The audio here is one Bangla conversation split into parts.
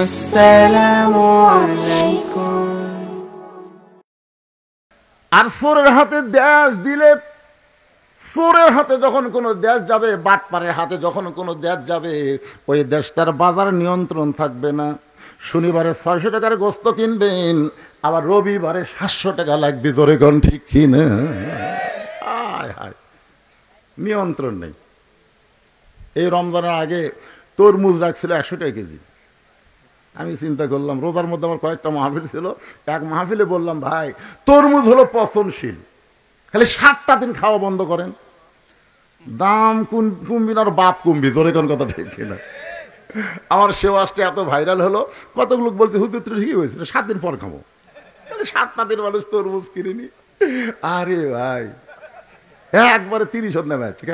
আসসালামু আলাইকুম। আর চোরের হাতে দেশ দিলে, চোরের হাতে যখন কোনো দেশ যাবে, বাটপারের হাতে যখন কোনো দেশ যাবে, ওই দেশটার বাজার নিয়ন্ত্রণ থাকবে না। শনিবারে 600 টাকার গোস্ত কিনবেন, আবার রবিবারে 700 টাকা লাগবে। ধরে কোন ঠিক কিনা? হায় হায়, নিয়ন্ত্রণ নেই। এই রমজানের আগে তরমুজ রাখছিল 100 টাকা কেজি। আমি চিন্তা করলাম, রোজার মধ্যে আমার কয়েকটা মাহফিল ছিল, এক মাহফিলে বললাম, ভাই তরমুজ হলো পচনশীল, খালি 7টা দিন খাওয়া বন্ধ করেন, দাম কমবি না, আর বাপ কমবি। ধরে কোন কথা ঠিক কিনা? আমার সে ওয়াজটা এত ভাইরাল হলো, কতগুলো বলতে হুজুর ঠিকই হয়েছিল, 7 দিন পর খাবো। 7টা দিন মানুষ তরমুজ কিনিনি। আরে ভাই, একবারে 30 নেমে আছে।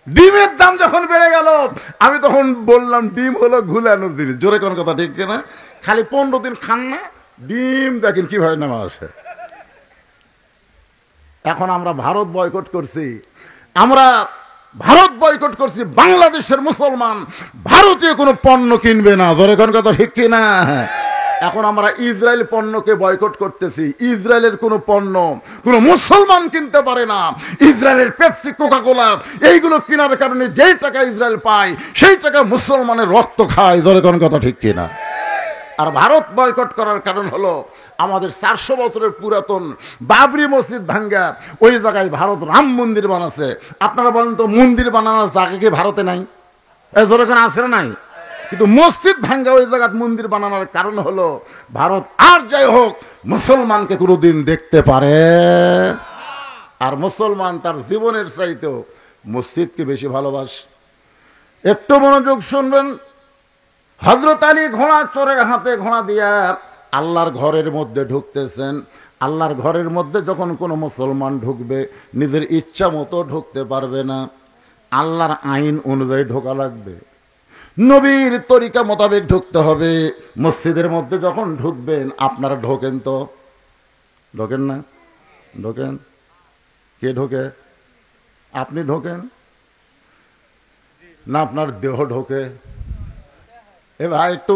ডিমের দাম যখন বেড়ে গেল, আমি তখন বললাম ডিম হলো ঘুলানোর জিনিস। জোরে কোন কথা ঠিক কিনা? খালি 15 দিন খান না, ডিম দেখেন কিভাবে নামা আসে। এখন আমরা ভারত বয়কট করছি, আমরা ভারত বয়কট করছি। বাংলাদেশের মুসলমান ভারতীয় কোনো পণ্য কিনবে না। জোরে কোন কথা ঠিক কিনা? এখন আমরা ইসরায়েল পণ্যকে বয়কট করতেছি। ইসরায়েলের কোনো পণ্য কোনো মুসলমান কিনতে পারে না। ইসরায়েলের পেপসি, কোকা কোলা এইগুলো কেনার কারণে যেই টাকা ইসরায়েল পায়, সেই টাকা মুসলমানের রক্ত খায়। জোরে কোন কথা ঠিক কিনা? আর ভারত বয়কট করার কারণ হলো, আমাদের 400 বছরের পুরাতন বাবরি মসজিদ ভাঙ্গা ওই জায়গায় ভারত রাম মন্দির বানাচ্ছে। আপনারা বলেন তো, মন্দির বানানোর জায়গা কি ভারতে নাই? জোরে কোন আছে না? নাই। কিন্তু মসজিদ ভাঙ্গা ওই জায়গায় মন্দির বানানোর কারণ হলো, ভারত আর যাই হোক মুসলমানকে কোনোদিন দেখতে পারে। আর মুসলমান তার জীবনের চাইতেও মসজিদকে বেশি ভালোবাসে। একটু মনোযোগ শুনবেন। হযরত আলী ঘোড়া চোরের হাতে ঘোড়া দিয়া আল্লাহর ঘরের মধ্যে ঢুকতেছেন। আল্লাহর ঘরের মধ্যে যখন কোনো মুসলমান ঢুকবে, নিজের ইচ্ছা মতো ঢুকতে পারবে না, আল্লাহর আইন অনুযায়ী ঢোকা লাগবে, নবীর তরিকা মোতাবেক ঢুকতে হবে। মসজিদের মধ্যে যখন ঢুকবেন, আপনারা ঢোকেন তো? ঢোকেন না? ঢোকেন? কে ঢোকে? আপনি ঢোকেন না আপনার দেহ ঢোকে? এ ভাই, একটু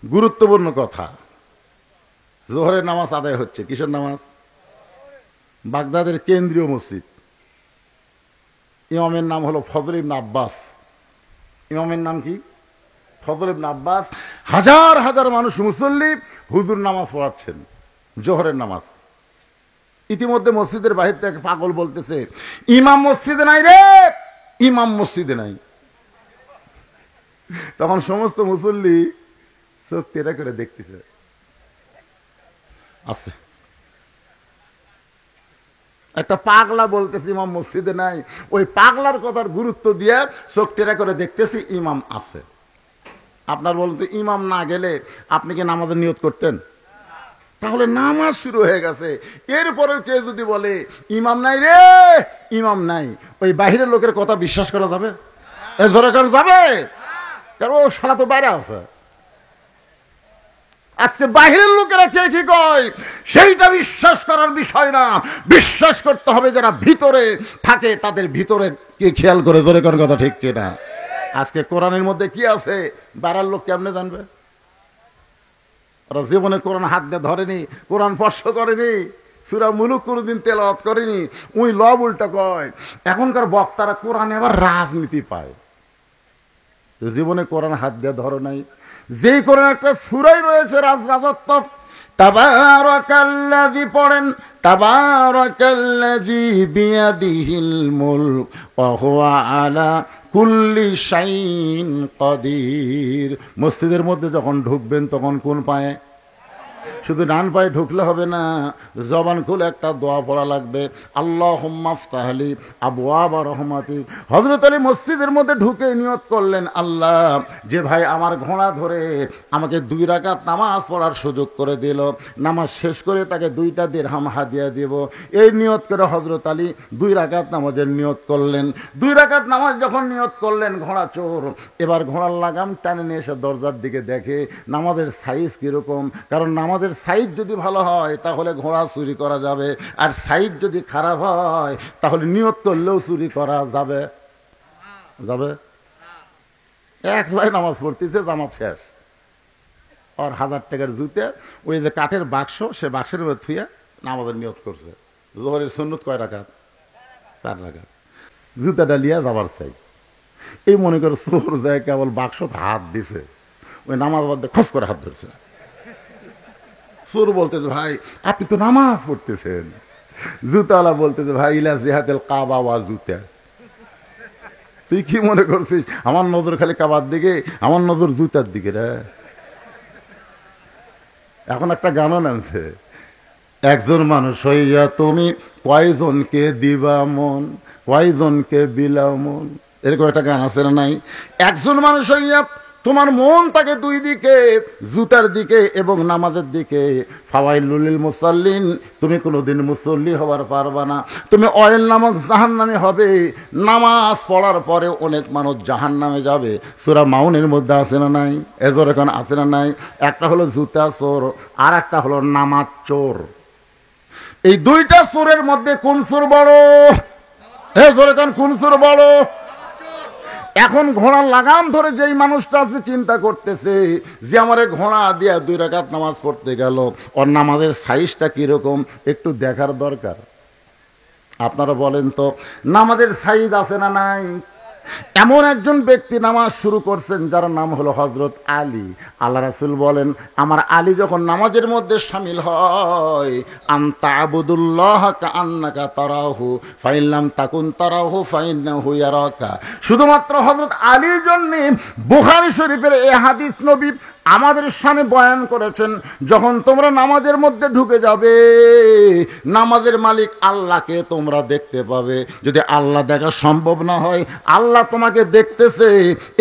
গুরুত্বপূর্ণ কথা। জোহরের নামাজ আদায় হচ্ছে। কিসের নামাজ? বাগদাদের কেন্দ্রীয় মসজিদ। ইমামের নাম হলো ফজল ইবনে আব্বাস। ইমামের নাম কি? ফজল ইবনে আব্বাস। হাজার হাজার মানুষ মুসল্লি, হুজুর নামাজ পড়াচ্ছেন, জোহরের নামাজ। ইতিমধ্যে মসজিদের বাহির থেকে পাগল বলতেছে, ইমাম মসজিদে নাই রে, ইমাম মসজিদে নাই। তখন সমস্ত মুসল্লি চোখ তেরা করে দেখতেছে, আছে একটা পাগলা বলতেছে ইমাম মসজিদে নাই। ওই পাগলার কথার গুরুত্ব দিয়ে চোখ তেরা করে দেখতেছি, ইমাম আছে। আপনার বলতে ইমাম না গেলে আপনি কি নামাজের নিয়ত করতেন? তাহলে নামাজ শুরু হয়ে গেছে। এরপরেও কেউ যদি বলে ইমাম নাই রে, ইমাম নাই, ওই বাহিরের লোকের কথা বিশ্বাস করা যাবে? জোরে করে যাবে? কারণ ও সারা তো বাইরে আছে। আজকে বাহিরের লোকেরা কে কি কয় সেইটা বিশ্বাস করার বিষয় না। বিশ্বাস করতে হবে যারা ভিতরে থাকে, তাদের ভিতরে কি খেয়াল করে। জোরে কোন কথা ঠিক কিনা? আজকে কোরআনের মধ্যে কি আছে, বাইরের লোক কেমনে জানবে? ওরা জীবনে কোরআন হাত দিয়ে ধরেনি, কোরআন স্পর্শ করেনি, সূরা মুলুক কোনোদিন তেলাওয়াত করেনি, ওই লব উল্টা কয়। এখনকার বক্তারা কোরআনে আবার রাজনীতি পায়। জীবনে কোরআন হাত দিয়ে ধরে নাই। যেই কোরআন একটা সূরাই রয়েছে রাজরাজত্ব, তাবারাকাল্লাযী পড়েন, তাবারাকাল্লাযী বিয়াদিহিল মুলক ওয়া হুয়া আলা কুল্লি শাইইন কাদির। মসজিদের মধ্যে যখন ঢুকবেন, তখন কোন পায়ে? শুধু ডান পায়ে ঢুকলে হবে না, জবান খুলে একটা দোয়া পড়া লাগবে, আল্লাহুম্মা ফতাহলি আবওয়াবা রহমাতিক। হযরত আলী মসজিদের মধ্যে ঢুকে নিয়ত করলেন, আল্লাহ, যে ভাই আমার ঘোড়া ধরে আমাকে 2 রাকাত নামাজ পড়ার সুযোগ করে দিল, নামাজ শেষ করে তাকে 2টা দিরহাম হাদিয়া দেব। এই নিয়ত করে হযরত আলী 2 রাকাত নামাজের নিয়ত করলেন। 2 রাকাত নামাজ যখন নিয়ত করলেন, ঘোড়া চোর এবার ঘোড়ার লাগাম টানে নিয়ে এসে দরজার দিকে দেখে নামাজের সাইজ কিরকম। কারণ নামাজের সাইজ যদি ভালো হয় তাহলে ঘোড়া চুরি করা যাবে, আর সাইজ যদি খারাপ হয় তাহলে নিয়ত করলেও চুরি করা যাবে। যাবে? একলাই নামাজ পড়তেছে, জামাত শেষ। আর 1000 টাকার জুতে ওই যে কাঠের বাক্স, সে বাক্সের মধ্যে থুয়ে নামাজের নিয়ত করছে। জোহরের সুন্নত কয় রাকাত? 4 রাকাত। জুতাটা লিয়া যাবার চাই, এই মনে করে চোর যায় কেবল বাক্স হাত দিছে, ওই নামাজ বাদ দিয়ে খস করে হাত ধরছে। চোর বলতেছে ভাই আপনি তো নামাজ পড়তেছেন। জুতাওয়ালা বলতেছে ভাই ইলা জিহাদেল কাবা ওয়া জুতা, তুই কি মনে করছিস আমার নজর খালি কাবার দিকে? আমার নজর জুতার দিকে রে। এখন একটা গানও নামছে, একজন মানুষ হইয়া তুমি কয়জনকে দিবা মন, কয়জনকে বিলাও মন, এরকম একটা গান আছে না নাই? একজন মানুষ হইয়া তোমার মন থাকে দুই দিকে, জুতার দিকে এবং নামাজের দিকে। ফাওয়াইলুল লিল মুসাল্লিন, তুমি কোনোদিন মুসল্লি হবার পারবা না, তুমি অয়েল নামক জাহান্নামে হবে। নামাজ পড়ার পরে অনেক মানুষ জাহান্নামে যাবে। সূরা মাউনের মধ্যে আছে না নাই? এজোর এখন আছে না নাই? একটা হলো জুতা চোর, আর একটা হলো নামাজ চোর। এই দুইটা চোরের মধ্যে কোন চোর বড়? এজোর এখন কোন চোর বড়? এখন ঘোড়ার লাগাম ধরে যেই মানুষটা আছে চিন্তা করতেছে যে আমার ঘোড়া দিয়া 2 রাকাত নামাজ পড়তে গেল, ওর নামাজের সাইজটা কিরকম একটু দেখার দরকার। আপনারা বলেন তো নামাজের সাইজ আছে না নাই? এমন একজন ব্যক্তি নামাজ শুরু করছেন যার নাম হলো হযরত আলী। আল্লাহ রাসূল বলেন আমার আলী যখন নামাজের মধ্যে শামিল হয়, আনতা আবুদুল্লাহ কাআন্নাকা তারাহু ফাইন লাম তাকুন তারাহু ফাইন্নাহু ইয়ারাকা। শুধুমাত্র হযরত আলীর জন্য বুখারী শরীফের এই হাদিস নবী আমাদের সামনে বয়ান করেছেন, যখন তোমরা নামাজের মধ্যে ঢুকে যাবে নামাজের মালিক আল্লাহকে তোমরা দেখতে পাবে। যদি আল্লাহ দেখা সম্ভব না হয়, আল্লাহ তোমাকে দেখতেছে,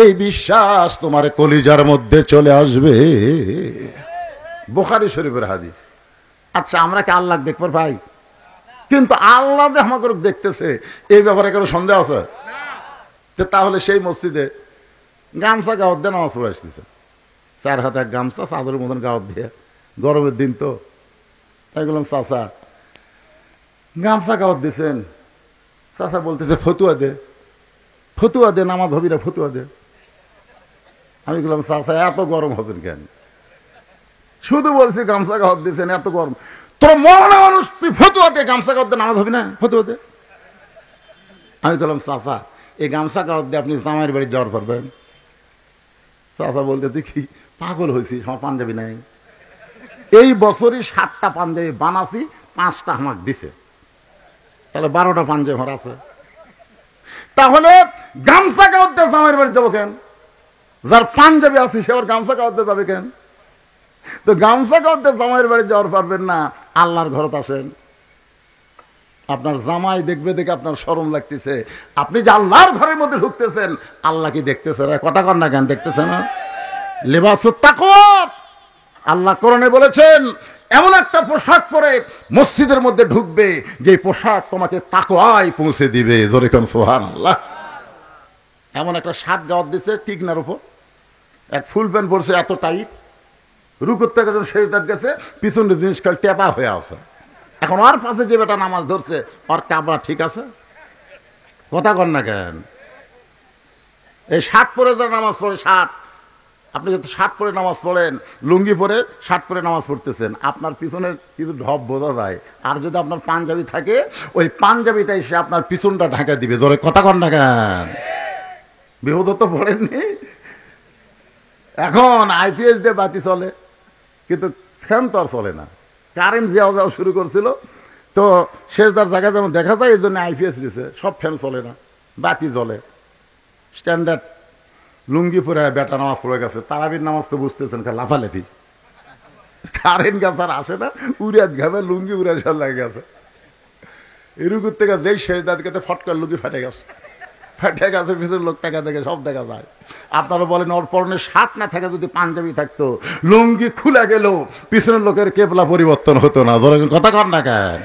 এই বিশ্বাস তোমার কলিজার মধ্যে চলে আসবে। বুখারী শরীফের হাদিস। আচ্ছা আমরা কি আল্লাহ দেখবার ভাই? কিন্তু আল্লাহ যে আমাকে দেখতেছে এই ব্যাপারে কোনো সন্দেহ আছে? তাহলে সেই মসজিদে গামছা গাওয়ার দিয়ে নামাজ পড়ে আসতেছে, 4 হাতে এক গামছা চাদরের মতন গাওয়ার দিয়ে, গরমের দিন তো। তাই বললাম চাচা গামছা গাওয়ার দিয়েছেন? চাচা বলতেছে ফতুয়া দে, ফতুয়া দে, নামাজ হবি না, ফতুয়া দে। আমি বললাম চাচা এত গরম হচ্ছেন কেন? শুধু বলছি গামছা গাওয়ার দিয়েছেন, এত গরম তোর মরনা মানুষ, তুই ফতুয়া দে, গামছা গাওয়ার দিয়ে নামাজ হবি না, ফতুয়া দে। আমি বললাম চাচা এই গামছা গাওয়ার দিয়ে আপনি জামাইয়ের বাড়ি যাওয়ার পারবেন? চাচা বলতে তুই কি পাগল হয়েছিস, আমার পাঞ্জাবি নাই। এই বছরই 7টা পাঞ্জাবি বানাছি, 5টা আমাকে দিছে, তাহলে 12টা পাঞ্জাবি আমার আছে। তাহলে গামছা গাওয়াতে জামাইয়ের বাড়ি যাবো কেন? যার পাঞ্জাবি আছে সে আবার গামছা গাওয়াতে যাবে কেন? তো গামছা গাওয়াতে জামাইয়ের বাড়ি যাওয়ার পারবেন না, আল্লাহর ঘরত আসেন। আপনার জামাই দেখবে দেখে আপনার শরম লাগতেছে, আপনি যে আল্লাহর ঘরের মধ্যে ঢুকতেছেন, আল্লাহ কি দেখতেছে? কথা কন না কেন? দেখতেছে না? লিবাসুত তাকওয়া, আল্লাহ কোরআনে বলেছেন এমন একটা পোশাক পরে মসজিদের মধ্যে ঢুকবে যে পোশাক তোমাকে তাকওয়ায় পৌঁছে দিবে। জোরে কোন সুবহানাল্লাহ। এমন একটা শার্ট গাওয়ার দিছে টিকনার উপর, এক ফুল প্যান্ট পরছে এত টাইট, রুকুর থেকে সেজদাত গেছে, পিছনের জিনিস কাল টেপা হয়ে আছে। এখন আর পাশে যে বেটা নামাজ ধরছে ওর কাবরা ঠিক আছে? কথা কন না কেন? এই শার্ট পরে যারা নামাজ পড়ে, শার্ট, আপনি যদি শার্ট পরে নামাজ পড়েন, লুঙ্গি পরে শার্ট পরে নামাজ পড়তেছেন, আপনার পিছনের কিছু ঢপ বোঝা যায়। আর যদি আপনার পাঞ্জাবি থাকে, ওই পাঞ্জাবিটাই সে আপনার পিছনটা ঢাকা দিবে। ধরে কথা কন না কেন? বিপদ তো পড়েননি? এখন আইপিএস দিয়ে বাতি চলে, কিন্তু ফ্যান তো আর চলে না। কারেন্ট যাওয়া যাওয়া শুরু করছিল, তো শেষদার জায়গায় যেমন দেখা যায়, এই জন্য আইপিএস দিয়েছে, সব ফ্যান চলে না, বাতি জ্বলে। স্ট্যান্ডার্ড লুঙ্গি পরে বেটা নামাজ পড়ে গেছে, তারাবির নামাজ তো বুঝতেছেন লাফালাফি, কারেন্ট গাছ আর আসে না, উড়িয়াত ঘামে লুঙ্গি উড়ে লাগে গেছে। এরুকুর থেকে যেই শেষদার গেছে ফটকার লুঙ্গি ফেটে গেছে, ফেটে গেছে, ভিতরে লোক টাকা দেখে সব দেখা যায়। আপনারা বলেন ওর পরনে শার্ট না থাকে, যদি পাঞ্জাবি থাকতো, লুঙ্গি খুলে গেল, পিছনের লোকের কেবলা পরিবর্তন হতো না। কথা কন না কেন?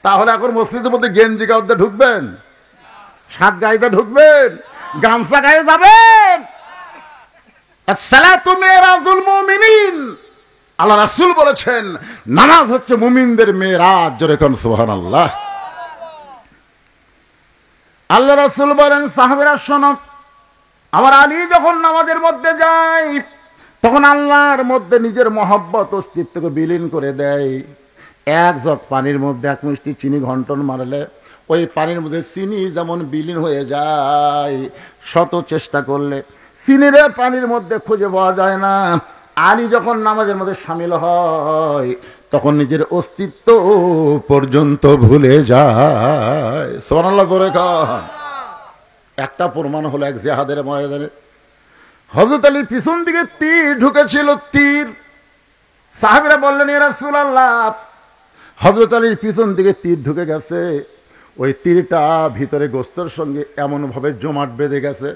তাহলে এখন মসজিদের মধ্যে গেঞ্জি গায়ে ঢুকবেন, শার্ট গায়ে ঢুকবেন, গামছা গায়ে যাবেন? আসসালাতু মিরাজুল মুমিনিন, আল্লাহ রাসূল বলেছেন নামাজ হচ্ছে মুমিনদের মেরাজ। জোরে কোন সুবহানাল্লাহ। আল্লাহ রাসূল বলেন সাহাবীরা শোনো, আমার আলী যখন নামাজের মধ্যে যায় তখন আল্লাহর মধ্যে নিজের মহব্বত অস্তিত্বকে বিলীন করে দেয়। এক জগ পানির মধ্যে এক মুষ্টি চিনি ঘন্টন মারলে ওই পানির মধ্যে চিনি যেমন বিলীন হয়ে যায়, শত চেষ্টা করলে চিনির পানির মধ্যে খুঁজে পাওয়া যায় না। আলী যখন নামাজের মধ্যে সামিল হয় তখন নিজের অস্তিত্ব পর্যন্ত ভুলে যায়। সুবহানাল্লাহ করে কন। একটা প্রমাণ হলো এক জিহাদের ময়দানে হযরত আলীর পিছন দিকে তীর ঢুকেছিল। তীর সাহাবীরা বললেন, ইয়া রাসূলুল্লাহ, হযরত আলীর পিছন দিকে তীর ঢুকে গেছে। ওই তীরটা ভিতরে গোস্তর সঙ্গে এমনভাবে জমাট বেঁধে গেছে,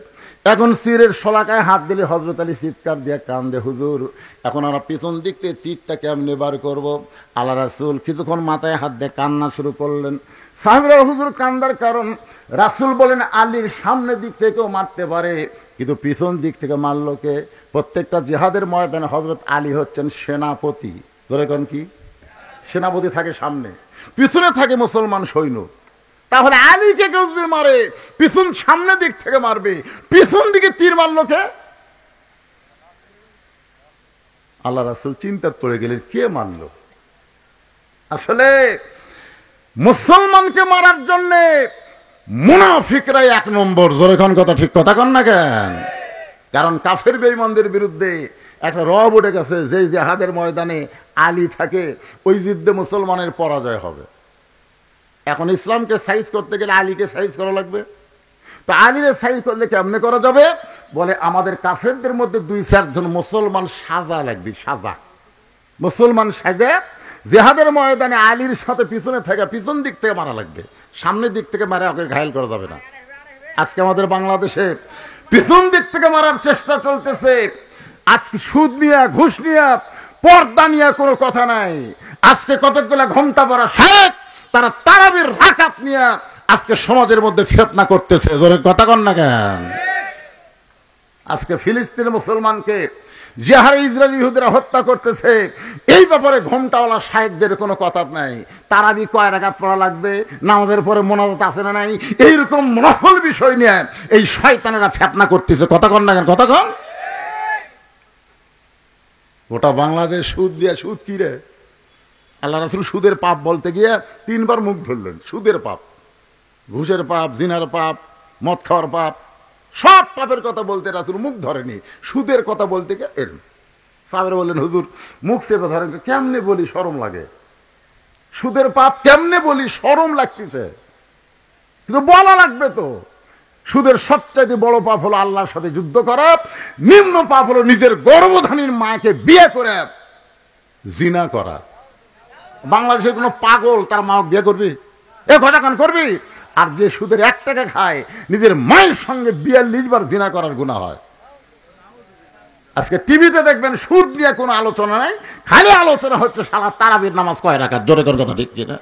এখন তীরের শলাকায় হাত দিলে হযরত আলী চিৎকার দিয়ে কান্দে, হুজুর এখন আমরা পিছন দিক থেকে তীরটা কেমনে বার করব? আল্লাহ রাসূল কিছুক্ষণ মাথায় হাত দিয়ে কান্না শুরু করলেন। সাহাবীরা, হুজুর কান্দার কারণ? রাসূল বলেন, আলীর সামনের দিক থেকেও মারতে পারে, কিন্তু পিছন দিক থেকে মারলো কে? প্রত্যেকটা জিহাদের ময়দানে হযরত আলী হচ্ছেন সেনাপতি। ধরে কোন কি? সেনাপতি থাকে সামনে, পিছনে থাকে মুসলমান সৈন্য। তাহলে আলীকে কেউ যদি মারে পিছন সামনের দিক থেকে মারবে, পিছন দিকে তীর মারলো কে? আল্লাহ রাসূল চিন্তায় পড়ে গেলেন, কে মারলো? আসলে মুসলমানকে মারার জন্য মুনাফিকরাই এক নম্বর। জোরে কোন কথা, ঠিক কথা কন না কেন? কারণ কাফের বেঈমানদের বিরুদ্ধে একটা রব উঠে গেছে, যে জিহাদের ময়দানে আলী থাকে ওই যুদ্ধে মুসলমানের পরাজয় হবে। এখন ইসলামকে সাইজ করতে গেলে আলীকে সাইজ করা লাগবে। তো আলীরে সাইজ করলে কেমনে করা যাবে? বলে আমাদের কাফেরদের মধ্যে 2-4 জন মুসলমান সাজা লাগবে, সাজা মুসলমান সাজে জিহাদের ময়দানে আলীর সাথে পিছনে থেকে পিছন দিক থেকে মারা লাগবে, সামনের দিক থেকে মারা ওকে ঘায়েল করা যাবে না। আজকে আমাদের বাংলাদেশে পিছন দিক থেকে মারার চেষ্টা চলতেছে। আজকে সুদ নিয়ে, ঘুষ নিয়ে, পর্দা নিয়ে কোনো কথা নাই। আজকে কতগুলা ঘন্টা পড়া শেখ তারা তারাবির রাকাত নিয়ে আজকে সমাজের মধ্যে ফিতনা করতেছে। জোরে কথা কন না কেন? আজকে ফিলিস্তিনের মুসলমানকে যে হারে ইসরায়েলি ইহুদিরা হত্যা করতেছে, এই ব্যাপারে ঘোমটাওয়ালা শায়েখদের কোনো কথা নাই। তারাবি কয় রাকাত পড়া লাগবে, নামাজের পরে মোনাজাত আছে না নাই, এইরকম নফল বিষয় নিয়ে এই শয়তানেরা ফিতনা করতেছে। কথা কন না কেন? কথা কন। ওটা বাংলাদেশ সুদ দিয়া, সুদ কি রে? আল্লাহ রাসূল সুদের পাপ বলতে গিয়ে 3 বার মুখ ধরলেন। সুদের পাপ, ঘুষের পাপ, জিনার পাপ, মদ খাওয়ার পাপ, সব পাপের কথা বলতে রাসূল মুখ ধরেনি, সুদের কথা বলতে গিয়ে এর। সাহাবীরা বললেন, হুজুর মুখ চেপে ধরেন। কেমনে বলি, শরম লাগে। সুদের পাপ কেমনে বলি, শরম লাগতেছে, কিন্তু বলা লাগবে তো। সুদের সবচাইতে বড় পাপ হলো আল্লাহর সাথে যুদ্ধ করা, নিম্ন পাপ হলো নিজের গর্ভধারীর মাকে বিয়ে করে জিনা করা। বাংলাদেশের কোনো পাগল তার মা বিয়ে করবি? এ কথা কান করবি? আর যে সুদের 1 টাকা খায়, নিজের মায়ের সঙ্গে 42 বার জিনা করার গুনাহ হয়। আজকে টিভিতে দেখবেন সুদ নিয়ে কোনো আলোচনা নাই, খালি আলোচনা হচ্ছে সারা তারাবির নামাজ কয় রাকাত। জোরে কোন কথা, ঠিক কিনা?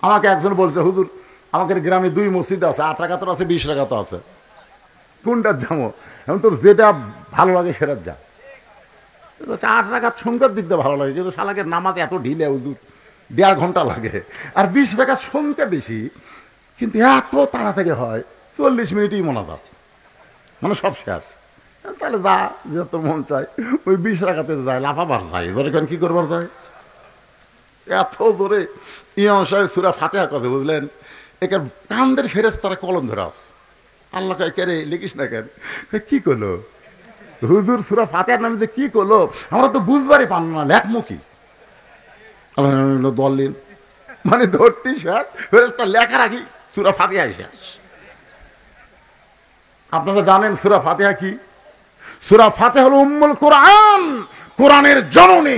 আমাকে একজন বলছে, হুজুর আমাদের গ্রামে 2 মসজিদ আছে, 8 রাকাত আছে, 20 রাকাত আছে, কোনটার যাবো? এখন তোর যেটা ভালো লাগে সেটা যা। 8 রাকাত সংখ্যার দিক দিয়ে ভালো লাগে, কিন্তু শালাকে নামাজ এত ঢিলে, হুজুর 1.5 ঘন্টা লাগে। আর 20 রাকাত সংখ্যা বেশি, কিন্তু এত তাড়াতাড়ি হয়, 40 মিনিটেই মোনাজাত, মানে সব শেষ। তাহলে যা, যে তোর মন চায় ওই 20 রাকাতে যায়, লাফাবার যায়। ধরে কেন কি করবার যায়? এত জোরে ইমাম সাহেব সূরা ফাতিহা কথা, বুঝলেন? এখানে কান্দের ফেরেশতারা কলম ধরে আছে। আল্লাহ কয়, কে রে লিখিস না কেন? কি করলো হুজুর? সূরা ফাতিহার নামে যে কি করলো আমরা তো বুঝবারই পারল না, লেখমু কি? দলিল মানে ধরতেই শেষ, ফেরেশতা লেখার আগে সূরা ফাতিহা শেষ। আপনারা জানেন সূরা ফাতিহা কি? সূরা ফাতিহা হলো উম্মুল কোরআন, কোরআনের জননী।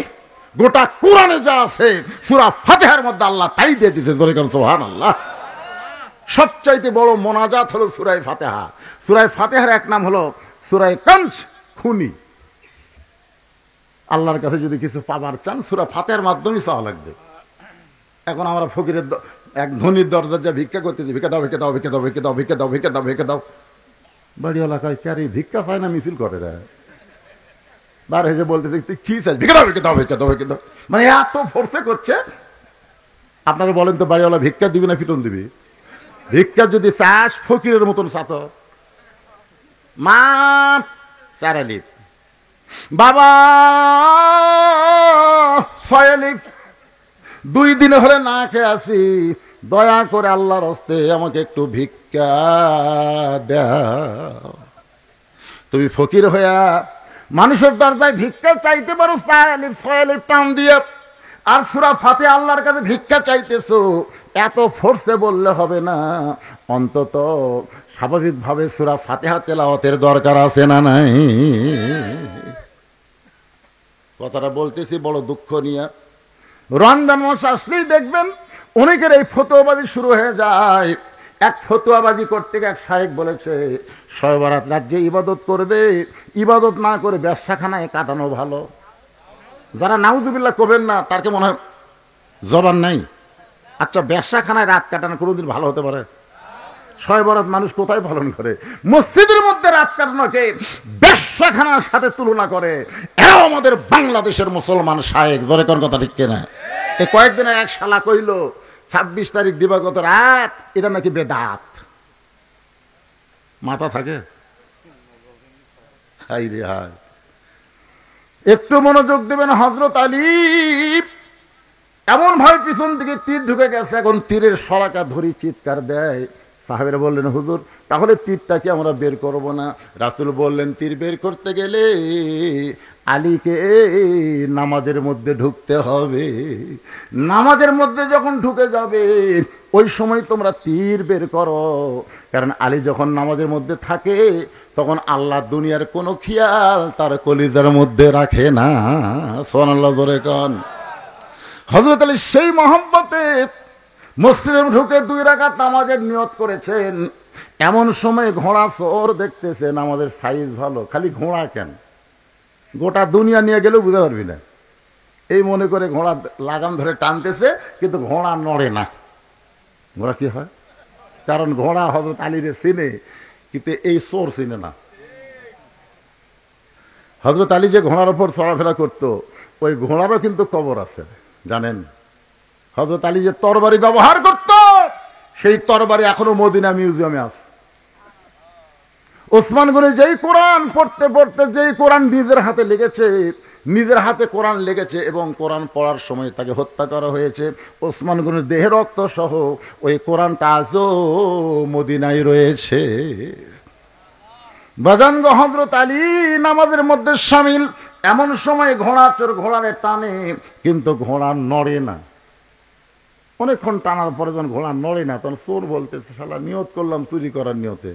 গোটা কোরআনে যা আছে সূরা ফাতিহার মধ্যে আল্লাহ তাই দিয়ে দিয়েছে। জোরে কোন সুবহানাল্লাহ। সবচাইতে বড় মোনাজাত হলো সূরা ফাতিহা। সূরা ফাতিহার এক নাম হলো সূরা কানজ, খুনি। আল্লাহর কাছে যদি কিছু পাবার চান সূরা ফাতিহার মাধ্যমে চাওয়া লাগবে। এখন আমরা ফকিরের এক ধনীর দরজা যা ভিক্ষা করতেছি, ভিক্ষা দাও, ভিক্ষা দাও, ভিক্ষা দাও, ভিক্ষা দাও, ভিক্ষা দাও, ভিক্ষা দাও, ভিক্ষা দাও। বাড়ি এলাকায় ক্যারি ভিক্ষা পায় না, মিছিল করে রে। বার হেসে বলতেছে, তুই কি চাই? ভিক্ষা দাও, ভিক্ষা দাও, ভিক্ষা দাও, ভিক্ষা দাও। মানে এত ফোর্সে করছে। আপনারা বলেন তো, বাড়িওয়ালা ভিক্ষা দিবি না পিটন দিবি? ভিক্ষা যদি চাস ফকিরের মতন চাত, মা 4 আলিফ, বাবা 6 আলিফ। 2 দিন হলে না খেয়ে আছি, দয়া করে আল্লাহর হস্তে আমাকে একটু ভিক্ষা দাও। তুমি ফকির হইয়া মানুষের দরজায় ভিক্ষা চাইতে পারো 4 আলিফ 6 আলিফ টান দিয়ে, আর সূরা ফাতিহা আল্লাহর কাছে ভিক্ষা চাইতেছো, এত ফোর্সে বললে হবে না। অন্তত স্বাভাবিকভাবে সূরা ফাতিহা তেলাওয়াতের দরকার আছে না নাই? কথাটা বলতেছি বড় দুঃখ নিয়ে। রমজান মাস আসলেই দেখবেন অনেকের এই ফতোয়াবাজি শুরু হয়ে যায়। এক ফতোয়াবাজি করতে গিয়ে এক শায়েখ বলেছে, শবে বরাত রাত যে ইবাদত করবে, ইবাদত না করে ব্যবসাখানায় কাটানো ভালো। যারা নাউজুবিল্লাহ করবেন না, তার কি মনে হয় জবান নাই? আচ্ছা, ব্যবসাখানায় রাত কাটানো কোনোদিন ভালো হতে পারে? শবে বরাত মানুষ কোথায় পালন করে? মসজিদের মধ্যে রাত কাটানোকে ব্যবসাখানার সাথে তুলনা করে। এরাও আমাদের বাংলাদেশের মুসলমান শায়েখ। জোরে কোন কথা ঠিক কিনা? এই কয়েকদিনে এক শালা কইল 26 তারিখ দিবাগত রাত এটা নাকি বেদাত। মাথা থাকে? হাই রে হাই। একটু মনোযোগ দেবেন। হযরত আলী এমন ভাবে পিছন থেকে তীর ঢুকে গেছে, এখন তীরের সরাকা ধরি চিৎকার দেয়। সাহাবেরা বললেন, হুজুর তাহলে তীরটাকে আমরা বের করব না? রাসূল বললেন, তীর বের করতে গেলে আলীকে নামাজের মধ্যে ঢুকতে হবে। নামাজের মধ্যে যখন ঢুকে যাবে ওই সময় তোমরা তীর বের করো, কারণ আলী যখন নামাজের মধ্যে থাকে তখন আল্লাহ দুনিয়ার কোনো খেয়াল তার কলিজার মধ্যে রাখে না। সুবহানাল্লাহ, জোরে কোন। হযরত আলী সেই মহব্বতে মসজিদে ঢুকে 2 রাকাত নামাজের নিয়ত করেছেন। এমন সময় ঘোড়া চোর দেখতেছেন, আমাদের সাইজ ভালো, খালি ঘোড়া কেন, গোটা দুনিয়া নিয়ে গেলেও বুঝতে পারবি না। এই মনে করে ঘোড়া লাগাম ধরে টানতেছে, কিন্তু ঘোড়া নড়ে না। ঘোড়া কি হয়? কারণ ঘোড়া হযরত আলীরে চিনে, কিন্তু এই চোর চিনে না। হযরত আলী যে ঘোড়ার উপর চলাফেরা করতো, ওই ঘোড়ারও কিন্তু কবর আছে জানেন। হযরত আলী যে তরবারি ব্যবহার করত, সেই তরবারি এখনো মদিনা মিউজিয়ামে আছে। ওসমান গনি যেই কোরআন পড়তে পড়তে, যেই কোরআন নিজের হাতে লেগেছে, নিজের হাতে কোরআন লেগেছে এবং কোরআন পড়ার সময় তাকে হত্যা করা হয়েছে, ওসমান গনির দেহের রক্ত সহ ওই কোরআনটা আজও মদিনায় রয়েছে। বাজানগো, হযরত আলী নামাজের মধ্যে শামিল। এমন সময় ঘোড়া চোর ঘোড়ারে টানে, কিন্তু ঘোড়া নড়ে না। অনেকক্ষণ টানার পরে যখন ঘোড়া নড়ে না, তখন চোর বলতেছে, শালা নিয়ত করলাম চুরি করার নিয়তে,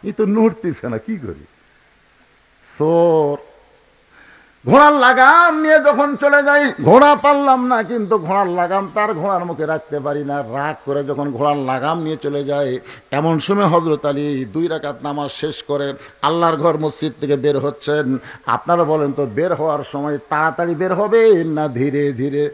এই তো নড়তেছে না, কি করি? চোর ঘোড়ার লাগাম নিয়ে যখন চলে যাই, ঘোড়া পারলাম না, কিন্তু ঘোড়ার লাগাম তার ঘোড়ার মুখে রাখতে পারি না। রাগ করে যখন ঘোড়ার লাগাম নিয়ে চলে যায়, এমন সময় হযরত আলী 2 রাকাত নামাজ শেষ করে আল্লাহর ঘর মসজিদ থেকে বের হচ্ছেন। আপনারা বলেন তো, বের হওয়ার সময় তাড়াতাড়ি বের হবে না ধীরে ধীরে?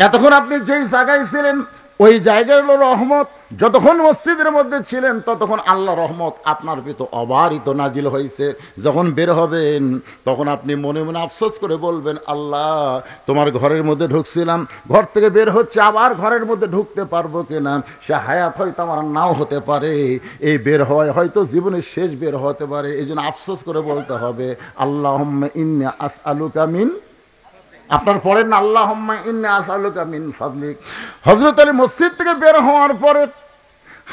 এতক্ষণ আপনি যেই জায়গায় ছিলেন ওই জায়গায় হলো রহমত। যতক্ষণ মসজিদের মধ্যে ছিলেন ততক্ষণ আল্লাহ রহমত আপনার ভিতর অবারিত নাজিল হয়েছে। যখন বের হবেন তখন আপনি মনে মনে আফসোস করে বলবেন, আল্লাহ তোমার ঘরের মধ্যে ঢুকছিলাম, ঘর থেকে বের হচ্ছে, আবার ঘরের মধ্যে ঢুকতে পারবো কিনা? সে হায়াত হয়তো আমার নাও হতে পারে, এই বের হওয়ায় হয়তো জীবনের শেষ বের হতে পারে। এই জন্য আফসোস করে বলতে হবে, আল্লাহুম্মা ইন্নী আসআলুকা মিন, আপনার পড়েন না, আল্লাহুম্মা ইন্নী আসআলুকা মিন ফাদলিক। হযরত আলী মসজিদ থেকে বের হওয়ার পরে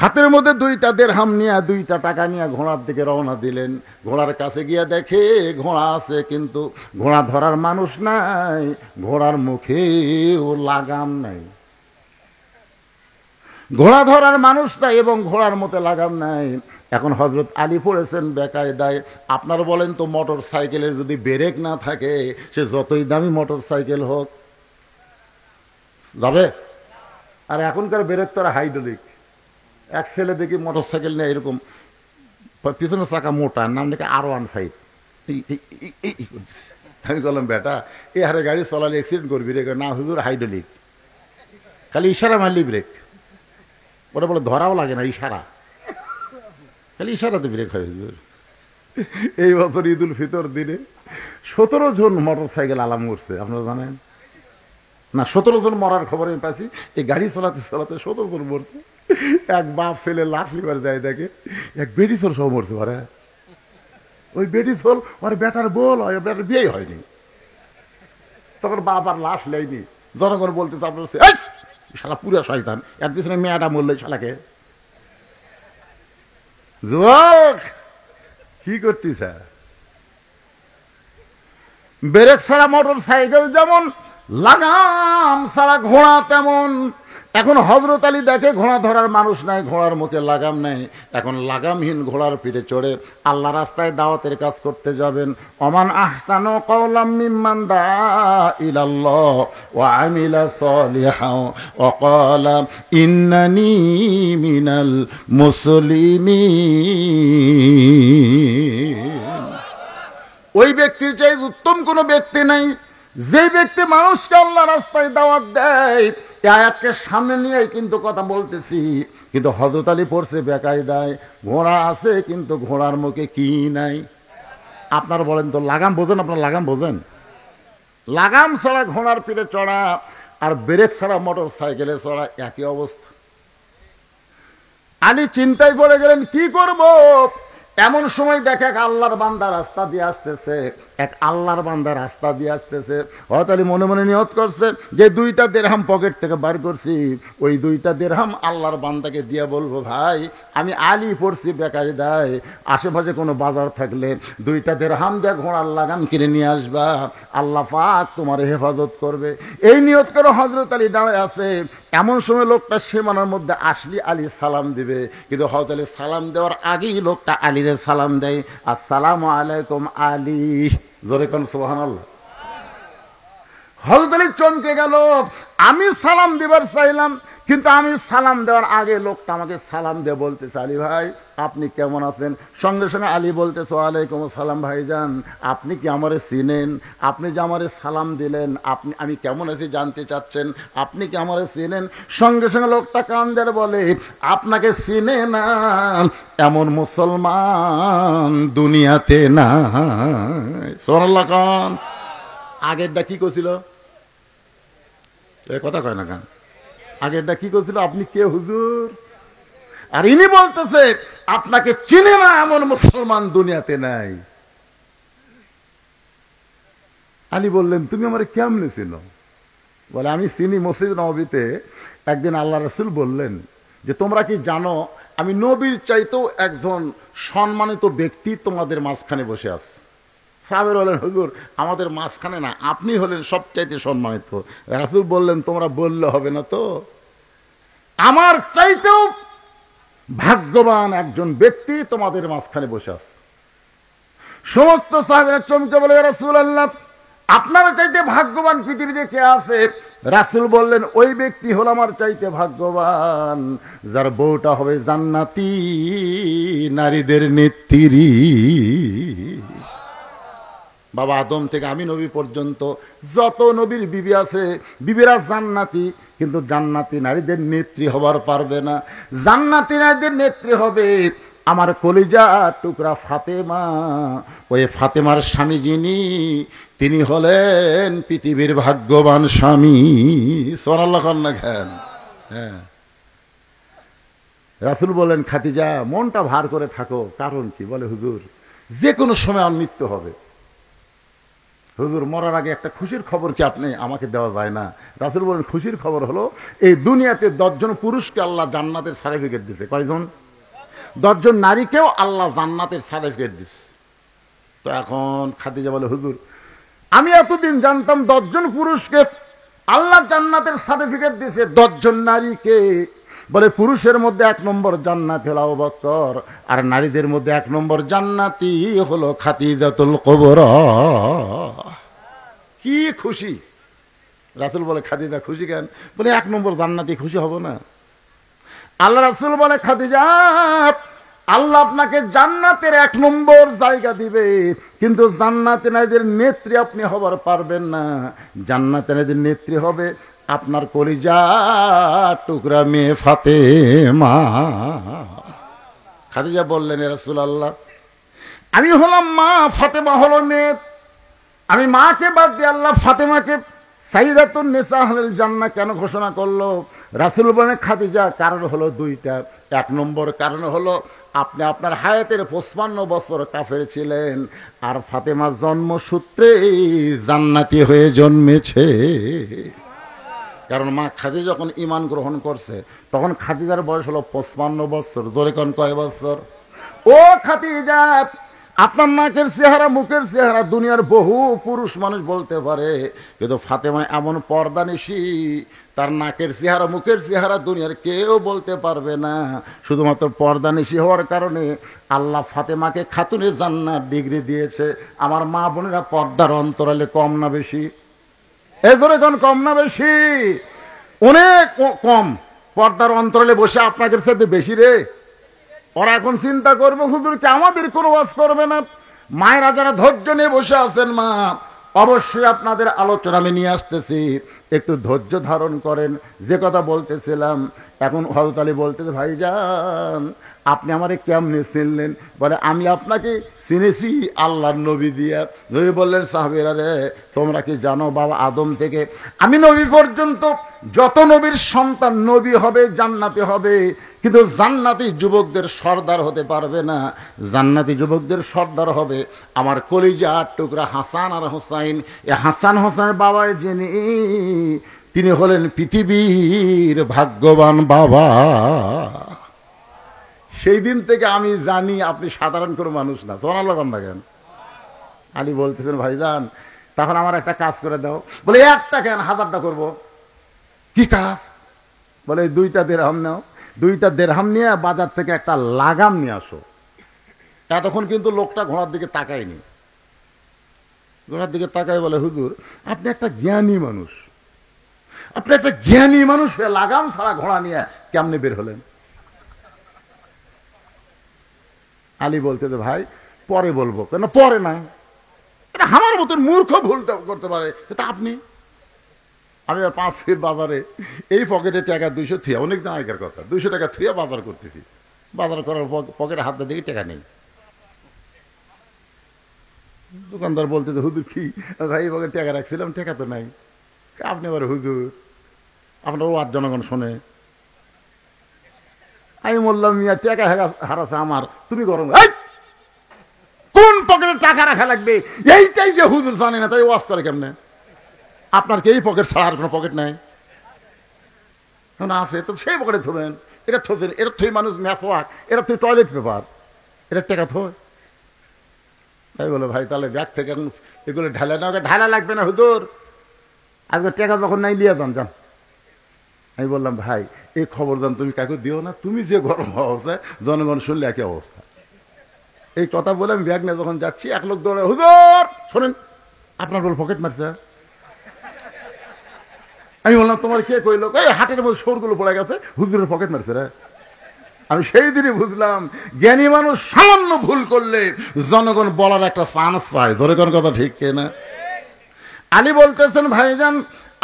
হাতের মধ্যে 2টা দিরহাম নিয়ে, 2টা টাকা নিয়ে ঘোড়ার দিকে রওনা দিলেন। ঘোড়ার কাছে গিয়ে দেখে ঘোড়া আছে, কিন্তু ঘোড়া ধরার মানুষ নাই, ঘোড়ার মুখেও লাগাম নাই। ঘোড়া ধরার মানুষ নাই এবং ঘোড়ার মধ্যে লাগাম নাই। এখন হযরত আলী পড়েছেন বেকায়দায়। আপনারা বলেন তো, মোটর সাইকেলের যদি ব্রেক না থাকে, সে যতই দামি মোটর সাইকেল হোক যাবে? আর এখনকার ব্রেক তো হাইড্রোলিক। এক ছেলে দেখি মোটর সাইকেল নিয়ে এরকম, পিছনের চাকা মোটা, নাম নাকি R15। আমি বললাম, বেটা এই হারে গাড়ি চলালে অ্যাক্সিডেন্ট করবি রে? না হুজুর, হাইড্রোলিক, খালি ইশারা মারলি ব্রেক। ওটা বলে ধরাও লাগে না, ইশারা, খালি ইশারাতে ব্রেক হয় হুজুর। এই বছর ঈদুল ফিতর দিনে 17 জন মোটর সাইকেল আলাম করছে, আপনারা জানেন না? 17 জন মরার খবর আমি পাইছি। এই গাড়ি চালাতে চালাতে 17 জন মরছে। এক বাপ ছেলে লাশ লিবার যায়, দেখে এক বেডিসর সহ মরছে। পারে ওই বেটি ছোল ওর বেটার বল হয়, বেটার বিয়ে হয়নি, তখন বাবার লাশ লেয়নি। জনগণ বলতেছে আপনার শালা পুরা শয়তান, এর পিছনে মেয়েটা মরলে শালাকে। যুবক কি করতিস? ব্রেক ছাড়া মোটর সাইকেল যেমন, লাগাম ছাড়া ঘোড়া তেমন। এখন হযরত আলী দেখে ঘোড়া ধরার মানুষ নাই, ঘোড়ার মুখে লাগাম নেই, এখন লাগামহীন ঘোড়ার পিঠে চড়ে আল্লাহ রাস্তায় দাওয়াতের কাজ করতে যাবেন। ওমান আহসানু কাওলাম মিম্মান দা ইলাল্লাহ ওয়া আমিলা সলিহান ওয়া ক্বালা ইন্নানি মিনাল মুসলিমিন। ওই ব্যক্তির চাই উত্তম কোনো ব্যক্তি নাই, যে ব্যক্তি মানুষকে আল্লাহ রাস্তায় দাওয়াত দেয়। এই আয়াতকে সামনে নিয়ে কিন্তু কথা বলতেছি, কিন্তু হযরত আলী পড়ছে বেকায়দায়, ঘোড়া আছে কিন্তু ঘোড়ার মুখে কি নাই। আপনারা বলেন তো, লাগাম বোঝেন? আপনারা লাগাম বোঝেন? লাগাম ছাড়া ঘোড়ার পিঠে চড়া আর ব্রেক ছাড়া মোটর সাইকেলে চড়া একই অবস্থা। আলী চিন্তায় পড়ে গেলেন, কি করব? এমন সময় দেখে এক আল্লাহর বান্দা রাস্তা দিয়ে আসতেছে, এক আল্লাহর বান্দা রাস্তা দিয়ে আসতেছে। হযরত আলী মনে মনে নিয়ত করছে যে 2টা দিরহাম পকেট থেকে বার করছি, ওই 2টা দিরহাম আল্লাহর বান্দাকে দিয়ে বলবো, ভাই আমি আলী পড়ছি বেকায়দায়, আশেপাশে কোনো বাজার থাকলে 2টা দিরহাম দিয়ে ঘোড়ার লাগাম কিনে নিয়ে আসবা, আল্লাহ পাক তোমার হেফাজত করবে। এই নিয়ত করে হযরত আলী দাঁড়ায় আছে। এমন সময় লোকটা সীমানার মধ্যে আসলি আলী সালাম দিবে, কিন্তু হযরত আলী সালাম দেওয়ার আগেই লোকটা আলীরে সালাম দেয়, আসসালামু আলাইকুম আলী। জোরে কোন সুবহানাল্লাহ। হযরত আলী চমকে গেল, আমি সালাম দিবার চাইলাম, কিন্তু আমি সালাম দেওয়ার আগে লোকটা আমাকে সালাম দিয়ে বলতেছে, আলী ভাই আপনি কেমন আছেন? সঙ্গে সঙ্গে আলী বলতেছে, ওয়ালাইকুম আসসালাম ভাইজান, আপনি কি আমারে চিনেন? আপনি যে আমারে সালাম দিলেন, আপনি আমি কেমন আছি জানতে চাচ্ছেন, আপনি কি আমারে চিনেন? সঙ্গে সঙ্গে লোকটা কান ধরে বলে, আপনাকে চিনে না এমন মুসলমান দুনিয়াতে না। সুবহানাল্লাহ খান। আগেরটা কি করছিল? এ কথা কয় না কেন? আগেরটা কি করছিল? আপনি কে হুজুর? আর ইনি বলতেছে আপনাকে চিনে না এমন মুসলমান দুনিয়াতে নাই। আলী বললেন, তুমি আমার কেমনে চিনো? বলে, আমি চিনি, মসজিদ নববীতে একদিন আল্লাহ রাসূল বললেন যে তোমরা কি জানো আমি নবীর চাইতেও একজন সম্মানিত ব্যক্তি তোমাদের মাঝখানে বসে আছে। সাহাবেরা বলেন, হুজুর আমাদের মাঝখানে না, আপনি হলেন সবচাইতে সম্মানিত। রাসূল বললেন, তোমরা বললে হবে না তো, আমার চাইতেও ভাগ্যবান একজন ব্যক্তি তোমাদের মাঝখানে বসে আছে। সমস্ত সাহাবেরা চমকে বলে, ইয়া রাসূলুল্লাহ আপনার চাইতে ভাগ্যবান পৃথিবীতে কে আছে? রাসূল বললেন, ওই ব্যক্তি হলো আমার চাইতে ভাগ্যবান যার বউটা হবে জান্নাতি নারীদের নেত্রী। বাবা আদম থেকে আমি নবী পর্যন্ত যত নবীর বিবি আছে, বিবিরা জান্নাতি, কিন্তু জান্নাতি নারীদের নেত্রী হবার পারবে না। জান্নাতি নারীদের নেত্রী হবে আমার কলিজা টুকরা ফাতেমা। ওই ফাতেমার স্বামী যিনি, তিনি হলেন পৃথিবীর ভাগ্যবান স্বামী। সুবহানাল্লাহ না খান। হ্যাঁ, রাসূল বলেন, খাদিজা মনটা ভার করে থাকো, কারণ কি? বলে, হুজুর যে কোনো সময় আমার মৃত্যু হবে। হুজুর মরার আগে একটা খুশির খবর কি আপনি আমাকে দেওয়া যায় না? রাসূল বলেন, খুশির খবর হলো এই দুনিয়াতে 10 জন পুরুষকে আল্লাহ জান্নাতের সার্টিফিকেট দিয়েছে। কয়জন? 10 জন নারীকেও আল্লাহ জান্নাতের সার্টিফিকেট দিচ্ছে। তো এখন খাদিজা বলে, হুজুর আমি এতদিন জানতাম 10 জন পুরুষকে আল্লাহ জান্নাতের সার্টিফিকেট দিয়েছে, 10 জন নারীকে। বলে, পুরুষের মধ্যে 1 নম্বর জান্নাতি হলো আবু বকর, আর নারীদের মধ্যে 1 নম্বর জান্নাতি হলো খাদিজাতুল কুবরা। কি খুশি! রাসূল বলে, খাদিজা খুশি কেন? বলে, 1 নম্বর জান্নাতি খুশি হব না? আল্লাহ রাসূল বলে, খাদিজা আল্লাহ আপনাকে জান্নাতের 1 নম্বর জায়গা দিবে, কিন্তু জান্নাতে নারীদের নেত্রী আপনি হবার পারবেন না। জান্নাতে নারীদের নেত্রী হবে আপনার কলিজা টুকরা মেয়ে ফাতেমা। খাদিজা বললেন, ইয়া রাসূলুল্লাহ আমি হলাম মা, ফাতেমা হলো মেয়ে, আমি মাকে বাদ দিয়ে আল্লাহ ফাতেমাকে সাইয়্যিদাতুন নিসা আহলিল জান্নাহ কেন ঘোষণা করলো? রাসূল বলেন, খাদিজা কারণ হলো 2টা। 1 নম্বর কারণ হলো আপনি আপনার হায়াতের 55 বছর কাফের ছিলেন, আর ফাতেমা জন্মসূত্রে জান্নাতি হয়ে জন্মেছে। কারণ মা খাদিজা যখন ঈমান গ্রহণ করছে তখন খাদিজার বয়স হলো 55 বছর। জোরে কোন কয় বছর? ও খাদিজা, আপনার নাকের চেহারা মুখের চেহারা দুনিয়ার বহু পুরুষ মানুষ বলতে পারে, কিন্তু ফাতেমা এমন পর্দানিশী, তার নাকের চেহারা মুখের চেহারা দুনিয়ার কেউ বলতে পারবে না। শুধুমাত্র পর্দানিশী হওয়ার কারণে আল্লাহ ফাতেমাকে খাতুনে জান্নাত ডিগ্রি দিয়েছে। আমার মা বোনেরা, পর্দার অন্তরালে কম না বেশি? এ ধরে কোন কম না বেশি? অনেক কম। পর্দার অন্তরালে বসে আপনাদের সাথে বেশি রে। ওরা এখন চিন্তা করবে হুজুর কি আমাদের কোনো ওয়াজ করবে না? মায়েরা যারা ধৈর্য নিয়ে বসে আছেন, মা অবশ্যই আপনাদের আলোচনা আমি নিয়ে আসতেছি, একটু ধৈর্য ধারণ করেন। যে কথা বলতেছিলাম, এখন হযরত আলী বলতেছে, ভাইজান আপনি আমারে কেমনে চিনলেন? বলে আমি আপনাকে চিনেছি আল্লাহর নবী দিয়া। নবী বললেন, সাহাবীরা রে, তোমরা কি জানো বাবা আদম থেকে আমি নবী পর্যন্ত যত নবীর সন্তান নবী হবে, জান্নাতি হবে, কিন্তু জান্নাতি যুবকদের সর্দার হতে পারবে না। জান্নাতি যুবকদের সর্দার হবে আমার কলিজার টুকরা হাসান আর হোসাইন। এ হাসান হোসাইন বাবায় যিনি, তিনি হলেন পৃথিবীর ভাগ্যবান বাবা। সেই দিন থেকে আমি জানি আপনি সাধারণ কোনো মানুষ না। সোনার লাগান দেখেন। আলী বলতেছেন, ভাইজান তখন আমার একটা কাজ করে দাও। বলে একটা কেন, 1000টা করবো। কি কাজ? বলে 2টা দিরহাম নাও, 2টা দিরহাম নিয়ে বাজার থেকে একটা লাগাম নিয়ে আসো। এতক্ষণ কিন্তু লোকটা ঘোড়ার দিকে তাকায়নি। ঘোড়ার দিকে তাকায় বলে, হুজুর আপনি একটা জ্ঞানী মানুষ, আপনি একটা জ্ঞানী মানুষ হয়ে লাগাম ছাড়া ঘোড়া নিয়ে কেমনে বের হলেন? আলী বলতে, ভাই পরে বলবো। কেন পরে না? এটা আমার মতন মূর্খ ভুল করতে পারে, এটা আপনি। আমি 5 ফিট বাজারে এই পকেটে টাকা 200 থুয়া, অনেক দিন আগের কথা, 200 টাকা থুয়া বাজার করতেছি। বাজার করার পকেটে হাত দিয়ে টাকা নেই। দোকানদার বলতে, হুজুর কি ভাই পকেটে টাকা রাখছিলাম, টাকা তো নাই। আপনি আবার হুজুর, আপনার ওয়াজ জনগণ শোনে। আমি বললাম, মিয়া টাকা হারাছে আমার, তুমি গরম কোন পকেটে টাকা রাখা লাগবে এইটাই যে হুজুর জানে না, তাই ওয়াজ করে কেমনে? আপনার কি এই পকেট ছাড়া আর কোনো পকেট নাই? না আছে তো সেই পকেটে থবেন। এটা থোছেন, এটা থই মানুষ ম্যাসওয়াক, এটা থই টয়লেট পেপার, এটা টাকা থয়। তাই বলে, ভাই তাহলে ব্যাগ থেকে এখন এগুলো ঢালা না, ঢালা লাগবে না হুজুর, আজকে টাকা যখন নাই নিয়ে যান যান। আমি বললাম, ভাই এই খবর জান তুমি কাকে দিও না, তুমি যে গরম অবস্থায় জনগণ শুনলে একই অবস্থা। এই কথা বলে আমি ব্যাগ নিয়ে যখন যাচ্ছি, এক লোক দৌড়ে, হুজুর শোনেন আপনার বল পকেট মারছে। আমি বললাম, তোমার কে কইলো? এই হাটের মধ্যে সরগুলো পড়ে গেছে, হুজুরের পকেট মারছে রে। আমি সেই দিনই বুঝলাম, জ্ঞানী মানুষ সামান্য ভুল করলে জনগণ বলার একটা চান্স পায়। ধরে কোন কথা ঠিক কিনা? আলী বলতেছেন, ভাইজান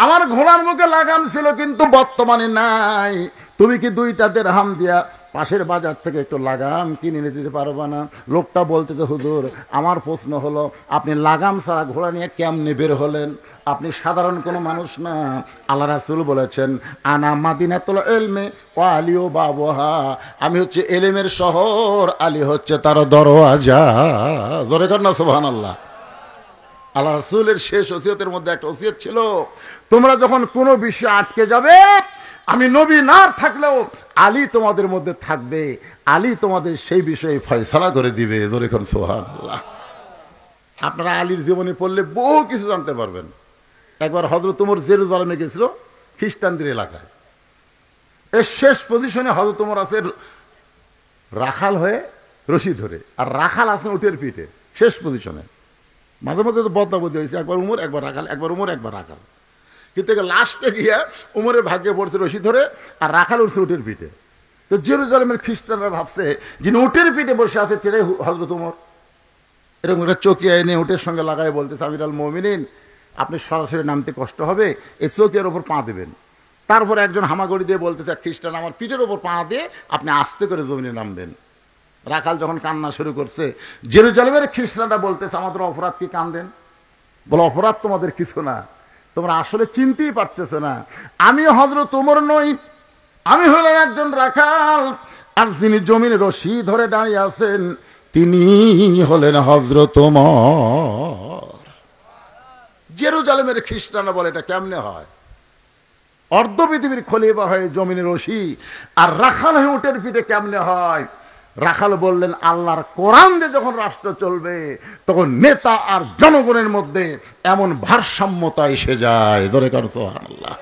আমার ঘোড়ার মুখে লাগাম ছিল কিন্তু বর্তমানে নাই। তুমি কি 2টা দিরহাম দিয়া পাশের বাজার থেকে একটু লাগাম কিনে নিয়ে দিতে পারবা না? লোকটা বলতেছে, হুজুর আমার প্রশ্ন হলো, আপনি লাগাম ছাড়া ঘোড়া নিয়ে কেমনে বের হলেন? আপনি সাধারণ কোনো মানুষ না। আল্লাহ রাসূল বলেছেন, আনা মাদিনাতুল ইলমি ওয়া আলিও বাবুহা, আমি হচ্ছে এলেমের শহর, আলী হচ্ছে তার দরওয়াজা। জোরে কর না সুবহানাল্লাহ। আল্লাহ রাসূলের শেষ ওসিয়তের মধ্যে একটা ওসিয়ত ছিল, তোমরা যখন কোনো বিষয়ে আটকে যাবে, আমি নবী না থাকলেও আলী তোমাদের মধ্যে থাকবে, আলী তোমাদের সেই বিষয়ে ফয়সালা করে দিবে। জোরে কোন সুবহানাল্লাহ। আপনারা আলীর জীবনী পড়লে বহু কিছু জানতে পারবেন। একবার হযরত ওমর জেরুজালেমে গেছিল, খ্রিস্টানদের এলাকায়। এর শেষ পজিশনে হযরত ওমর আছে রাখাল হয়ে রশি ধরে, আর রাখাল আছে উটের পিঠে, শেষ পজিশনে। মাঝে মধ্যে তো বদলাবদলি হয়েছে, একবার উমর একবার রাখাল, একবার উমর একবার রাখাল। কিন্তু লাস্টে গিয়ে উমরের ভাগ্যে পড়ছে রশি ধরে, আর রাখাল উঠছে উটের পিঠে। তো জেরুজালেমের খ্রিস্টানরা ভাবছে, যিনি উটের পিঠে বসে আছে তিনি হযরত ওমর। এরকম একটা চকিয়া এনে উটের সঙ্গে লাগায় বলতেছে, আমিরুল মুমিনিন আপনি সরাসরি নামতে কষ্ট হবে, এই চকিয়ার ওপর পা দেবেন। তারপর একজন হামাগুড়ি দিয়ে বলতেছে, খ্রিস্টান আমার পিঠের ওপর পা দিয়ে আপনি আস্তে করে জমিনে নামবেন। রাখাল যখন কান্না শুরু করছে, জেরুজালেমের খ্রিস্টানরা বলতেছে, আমাদের অপরাধ কি কান্দেন? বলে, অপরাধ তোমাদের কিছু না, তোমরা আসলে চিনতেই পারতেছো না, আমি হযরত ওমর নই, আমি হলাম একজন রাখাল। আর যিনি জমিনে রশি ধরে দাঁড়িয়ে আছেন তিনি হলেন হযরত ওমর। জেরুজালেমের খ্রিস্টানরা বলে এটা কেমনে হয়? অর্ধ পৃথিবীর খলিফা হয়ে জমিনে রশি আর রাখাল হয়ে উটের পিঠে কেমনে হয়? রাখাল বললেন আল্লাহর কোরআন দিয়ে যখন রাষ্ট্র চলবে তখন নেতা আর জনগণের মধ্যে এমন ভারসাম্যতা এসে যায়। ধরে কর সুবহানাল্লাহ।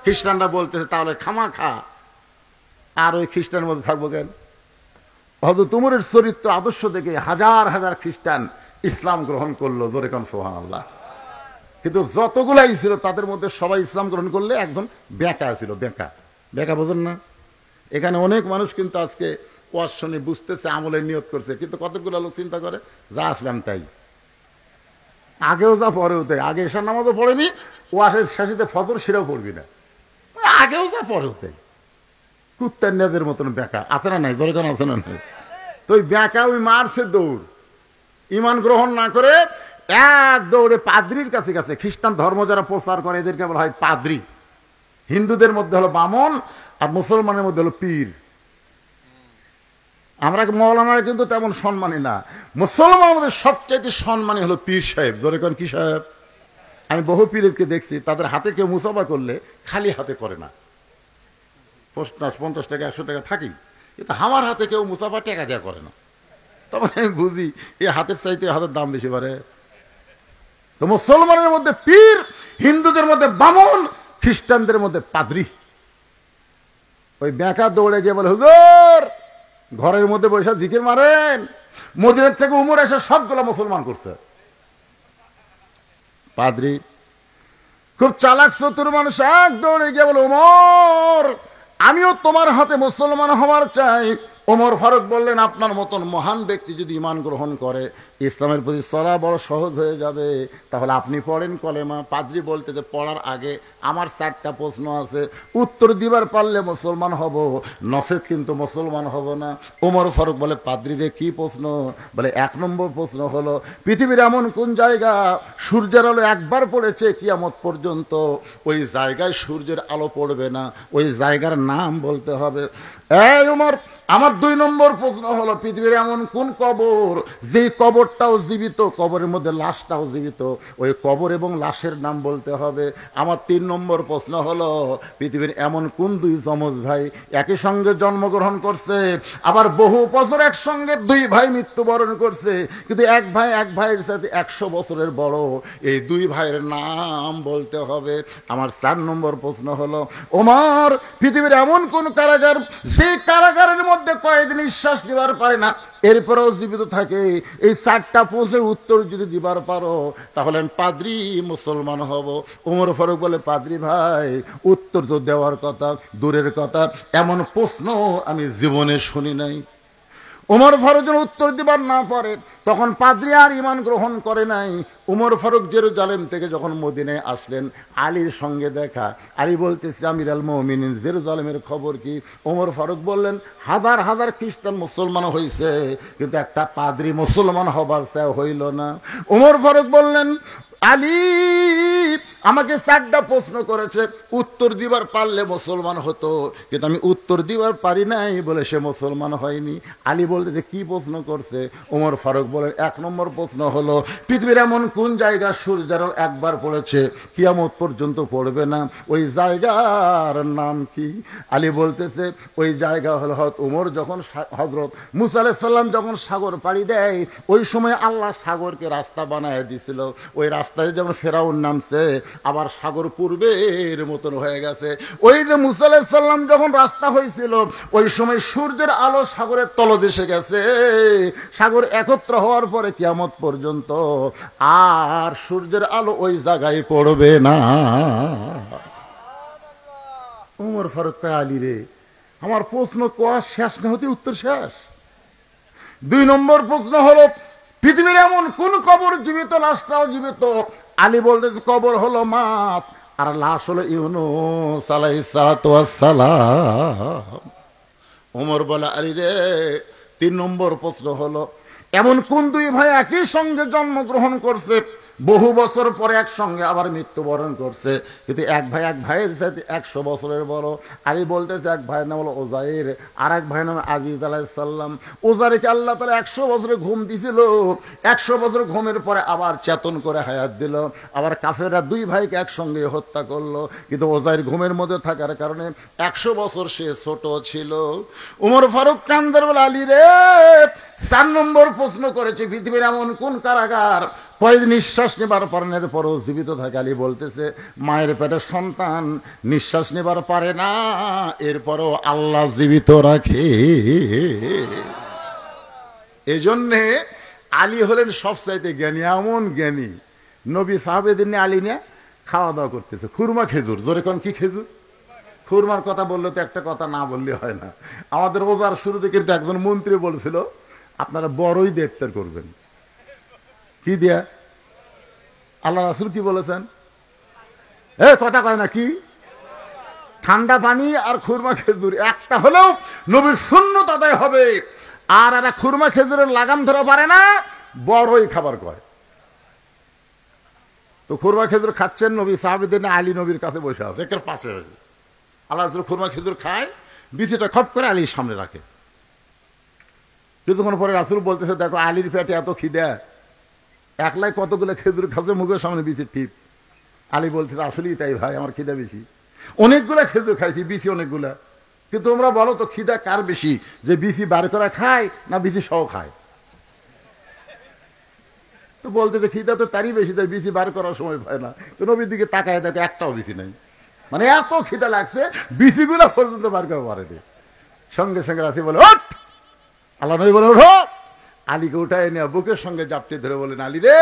খ্রিস্টানরা বলতেছে তাহলে খামাখা আর ওই খ্রিস্টানের মধ্যে থাকবো কেন? হযরত ওমরের চরিত্র আদর্শ দেখে হাজার হাজার খ্রিস্টান ইসলাম গ্রহণ করলো। ধরে কর সুবহানাল্লাহ। কিন্তু যতগুলাই ছিল তাদের মধ্যে সবাই ইসলাম গ্রহণ করলে একজন বেঁকা ছিল। বেঁকা বেঁকা বোঝেন না? এখানে অনেক মানুষ কিন্তু আজকে ওয়াজ শুনে বুঝতেছে, আমলের নিয়ত করছে, কিন্তু কতগুলো লোক চিন্তা করে যা আসলাম তাই, আগেও যা পরেও তাই। আগে এশার নামাজও পড়েনি, ওয়াজের শেষেতে ফজর সেটাও পড়বি না, আগেও যা পরেও তাই। কুত্তার নেজের মতন বেঁকা আছে না নাই? দরকার আছে না নাই? তো ওই বেঁকা ওই মারছে দৌড়, ইমান গ্রহণ না করে এক দৌড়ে পাদ্রির কাছে গেছে। খ্রিস্টান ধর্ম যারা প্রচার করে এদেরকে বলা হয় পাদ্রি। হিন্দুদের মধ্যে হলো বামন আর মুসলমানের মধ্যে হলো পীর। আমরা মৌলানারা কিন্তু তেমন সম্মানী না। মুসলমানের মধ্যে সবচাইতে সম্মানী হলো পীর সাহেব। ধরে করেন কি সাহেব? আমি বহু পীরকে দেখছি তাদের হাতে কেউ মুসাফা করলে খালি হাতে করে না, 50 টাকা 100 টাকা থাকি, কিন্তু আমার হাতে কেউ মুসাফা টাকা দেওয়া করে না। তখন আমি বুঝি এই হাতের চাইতে হাতের দাম বেশি পারে। তো মুসলমানের মধ্যে পীর, হিন্দুদের মধ্যে বামন, খ্রিস্টানদের মধ্যে পাদ্রি। ওই বেঁকা দৌড়ে গিয়ে বলে হুজুর ঘরের মধ্যে বসে জিকির মারেন, মদিনার থেকে উমর এসে সবগুলো মুসলমান করছে। পাদ্রি খুব চালাক চতুর মানুষ, এক দৌড়ে গিয়ে বলে ওমর আমিও তোমার হাতে মুসলমান হওয়ার চাই। ওমর ফারুক বললেন আপনার মতন মহান ব্যক্তি যদি ঈমান গ্রহণ করে ইসলামের প্রতি চলা বড় সহজ হয়ে যাবে, তাহলে আপনি পড়েন কলেমা। পাদ্রি বলতে যে পড়ার আগে আমার 4টা প্রশ্ন আছে, উত্তর দিবার পারলে মুসলমান হব, নচেত কিন্তু মুসলমান হব না। ওমর ফারুক বলে পাদ্রি রে কি প্রশ্ন? বলে 1 নম্বর প্রশ্ন হলো পৃথিবীর এমন কোন জায়গা সূর্যের আলো একবার পড়েছে কিয়ামত পর্যন্ত ওই জায়গায় সূর্যের আলো পড়বে না, ওই জায়গার নাম বলতে হবে। এই ওমর আমার 2 নম্বর প্রশ্ন হলো পৃথিবীর এমন কোন কবর যে কবরটাও জীবিত, কবরের মধ্যে লাশটাও জীবিত, ওই কবর এবং লাশের নাম বলতে হবে। আমার 3 নম্বর প্রশ্ন হলো পৃথিবীর এমন কোন 2 যমজ ভাই একই সঙ্গে জন্মগ্রহণ করছে, আবার বহু বছর একসঙ্গে 2 ভাই মৃত্যুবরণ করছে, কিন্তু এক ভাইয়ের সাথে 100 বছরের বড়, এই 2 ভাইয়ের নাম বলতে হবে। আমার 4 নম্বর প্রশ্ন হলো ওমর পৃথিবীর এমন কোন কারাগার যে কারাগারের মধ্যে কয়েদি নিঃশ্বাস নেবার পারে না এরপরেও জীবিত থাকে। এই 4টা প্রশ্নের উত্তর যদি দিবার পারো তাহলে আমি পাদ্রি মুসলমান হব। ওমর ফারুক বলে পাদ্রি ভাই উত্তর তো দেওয়ার কথা দূরের কথা, এমন প্রশ্ন আমি জীবনে শুনি নাই। ওমর ফারুক যখন উত্তর দিবার না পারে তখন পাদ্রি আর ঈমান গ্রহণ করে নাই। ওমর ফারুক জেরুজালেম থেকে যখন মদিনায় আসলেন আলীর সঙ্গে দেখা, আলী বলতেছে আমির আল মুমিনিন জেরুজালেমের খবর কি? ওমর ফারুক বললেন হাজার হাজার খ্রিস্টান মুসলমান হয়েছে কিন্তু একটা পাদ্রি মুসলমান হবার চাই হইল না। ওমর ফারুক বললেন আলী আমাকে 4টা প্রশ্ন করেছে, উত্তর দিবার পারলে মুসলমান হতো, কিন্তু আমি উত্তর দিবার পারি নাই বলে সে মুসলমান হয়নি। আলী বলতে যে কি প্রশ্ন করছে? ওমর ফারুক বলেন 1 নম্বর প্রশ্ন হলো পৃথিবীর এমন কোন জায়গা সূর্যের আলো একবার পড়েছে কিয়ামত পর্যন্ত পড়বে না, ওই জায়গার নাম কি? আলী বলতেছে ওই জায়গা হলো ওমর যখন হযরত মুসা আলাইহিস সালাম যখন সাগর পাড়ি দেয় ওই সময় আল্লাহ সাগরকে রাস্তা বানায় দিছিল, ওই রাস্তায় যখন ফেরাউন নামছে আবার সাগর পূর্বের মতন হয়ে গেছে। ওই যে মুসা আলাইহিস সালাম যখন রাস্তা হয়েছিল ওই সময় সূর্যের আলো সাগরের তলদেশে গেছে, সাগর একত্র হওয়ার পরে কিয়ামত পর্যন্ত আর সূর্যের আলো ওই জায়গায় পড়বে না। ওমর ফারুক আলী রে আমার প্রশ্ন কোয়া শেষ না হতে উত্তর শেষ। 2 নম্বর প্রশ্ন হলো পৃথিবীর এমন কোন কবর জীবিত লাশটাও জীবিত? আলী বলতেছে কবর হলো মাছ আর লাশ হলো ইউনূস আলাইহিস সালাতু ওয়াস সালাম। ওমর বলে আলী রে 3 নম্বর প্রশ্ন হলো এমন কোন 2 ভাই একই সঙ্গে জন্মগ্রহণ করছে বহু বছর পরে একসঙ্গে আবার মৃত্যুবরণ করছে, কিন্তু এক ভাইয়ের সাথে 100 বছরের বড়। আলী বলতেছে এক ভাইয়ের নাম হলো ওজাইর, আর এক ভাইয়ের নাম আজিজ আলাইসাল্লাম। ওজাইরকে আল্লাহ তাআলা 100 বছরের ঘুম দিছিল, 100 বছর ঘুমের পরে আবার চেতন করে হায়াত দিল। আবার কাফেররা 2 ভাইকে একসঙ্গে হত্যা করলো, কিন্তু ওজাইর ঘুমের মধ্যে থাকার কারণে 100 বছর সে ছোট ছিল। উমর ফারুক কান্দার বলে, আলী রে 4 নম্বর প্রশ্ন করেছে, পৃথিবীর এমন কোন কারাগার কয়েকদিন নিঃশ্বাস নেবার পারেনের পরও জীবিত থাকে? আলী বলতেছে, মায়ের পেটের সন্তান নিঃশ্বাস নেবার পারে না, এরপরও আল্লাহ জীবিত রাখে। এজন্যে আলী হলেন সবচাইতে জ্ঞানী, এমন জ্ঞানী। নবী সাহাবেদের নিয়ে আলী নিয়ে খাওয়া দাওয়া করতেছে, খুরমা খেজুর। জোরে কোন কি খেজুর? খুরমার কথা বললে তো একটা কথা না বললে হয় না। আমাদের রোজার শুরুতে কিন্তু একজন মন্ত্রী বলছিল, আপনারা বড়ই ইফতার করবেন। কি দিয়া? আল্লাহ রাসূল কি বলেছেন? কথা কয় না কি? ঠান্ডা পানি আর খুরমা খেজুর একটা হলেও নবীর সুন্নত আদায় হবে। আর একটা খুরমা খেজুরের লাগাম ধরা পারে না, বড়ই খাবার কয়। তো খুরমা খেজুর খাচ্ছেন, নবী সাহাবীদের নিয়ে আলী নবীর কাছে বসে আছে, একের পাশে। আল্লাহ রাসূল খুরমা খেজুর খায়, বিচিটা খপ করে আলীর সামনে রাখে। কিছুক্ষণ পরে রাসূল বলতেছে, দেখো আলীর পেটে এত খিদা, একলাই কতগুলো খেজুর খাচ্ছে, মুখের সামনে বিচির টিপ। আলী বলছে, আসলেই তাই ভাই, আমার খিদা বেশি। অনেকগুলা খেজুর খাইছি, বিচি অনেকগুলা, কিন্তু তোমরা বলো তো খিদা কার বেশি, যে বিচি বার করা খায় না বিচি সহ খায়? তো বলতে যে খিদা তো তারই বেশি, তাই বিচি বার করার সময় পায় না। তো নবীর দিকে তাকায় দেখো একটাও বিচি নাই, মানে এত খিদা লাগছে বিচিগুলা পর্যন্ত বার করা পারেনি। সঙ্গে সঙ্গে রাসূল বলে, ওঠ! আল্লাহ নবী বলে, ওঠো! আলীকে উঠায় নিয়ে বুকের সঙ্গে জাপটে ধরে বলেন, আলী রে,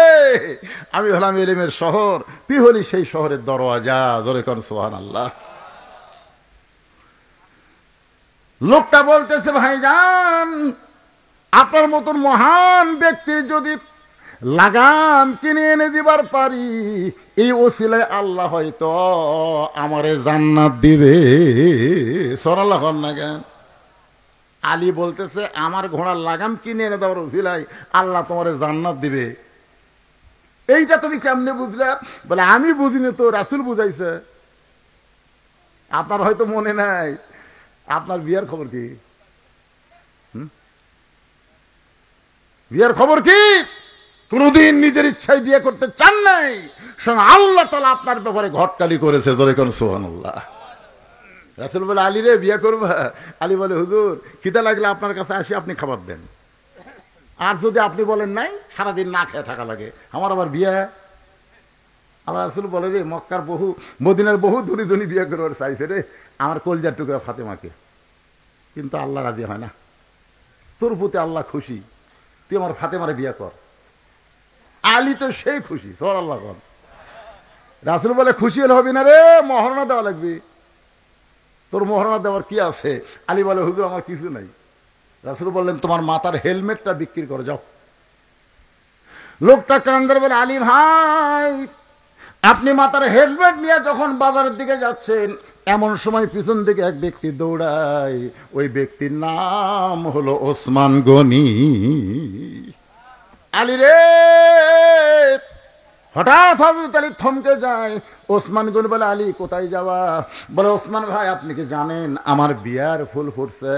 আমি হলাম ইলমের শহর, তুই হলি সেই শহরের দরওয়াজা। জোরে কোন সুবহানাল্লাহ। লোকটা বলতেছে, ভাইজান, আপনার মতন মহান ব্যক্তির যদি লাগাম কিনে এনে দিবার পারি, এই ওসিলায় আল্লাহ হয়তো আমারে জান্নাত দিবে। সুবহানাল্লাহ না কেন? আলী বলতেছে, আমার ঘোড়ার লাগাম কিনে এনে দেওয়ার ওসিলায় আল্লাহ তোমারে জান্নাত দিবে, এইটা তুমি কেমনে বুঝলে? বলে, আমি বুঝিনি তো, রাসূল বুঝাইছে। আপনার হয়তো মনে নাই, আপনার বিয়ার খবর কি? বিয়ার খবর কি? কোনদিন নিজের ইচ্ছায় বিয়ে করতে চান নাই, সঙ্গে আল্লাহ তাআলা আপনার ব্যাপারে ঘটকালি করেছে। জোরে কোন সুবহানাল্লাহ। রাসূল বলে, আলী রে, বিয়ে করবা? আলী বলে, হুজুর, খিদা লাগলে আপনার কাছে আসি, আপনি খাবার দেন, আর যদি আপনি বলেন নাই, সারাদিন না খেয়ে থাকা লাগে, আমার আবার বিয়ে? আল্লাহ রাসূল বলে, রে, মক্কার বহু, মদিনার বহু ধনী ধনী বিয়ে করবার চাইছে রে আমার কলজার টুকরা ফাতেমাকে, কিন্তু আল্লাহ রাজি হয় না। তোর প্রতি আল্লাহ খুশি, তুই আমার ফাতেমারে বিয়ে কর। আলী তো সেই খুশি। সুবহানাল্লাহ। রাসূল বলে, খুশি হলে হবে না রে, মহরনা দেওয়া লাগবে। তোর মহরনা দেওয়ার কি আছে? আলী বলে, হুজুর, আমার কিছু নাই। রাসূল বললেন, তোমার মাথার হেলমেটটা বিক্রি করে যাও। লোকটা কান্দার বলে, আলী ভাই, আপনি মাথার হেলমেট নিয়ে যখন বাজারের দিকে যাচ্ছেন, এমন সময় পিছন দিকে এক ব্যক্তি দৌড়ায়, ওই ব্যক্তির নাম হলো ওসমান গনি। আলী রে, হঠাৎ হযরত আলী থমকে যায়। ওসমান গনি বলে, আলী কোথায় যাওয়া? বলে, ওসমান ভাই, আপনি কি জানেন আমার বিয়ার ফুল ফুটছে,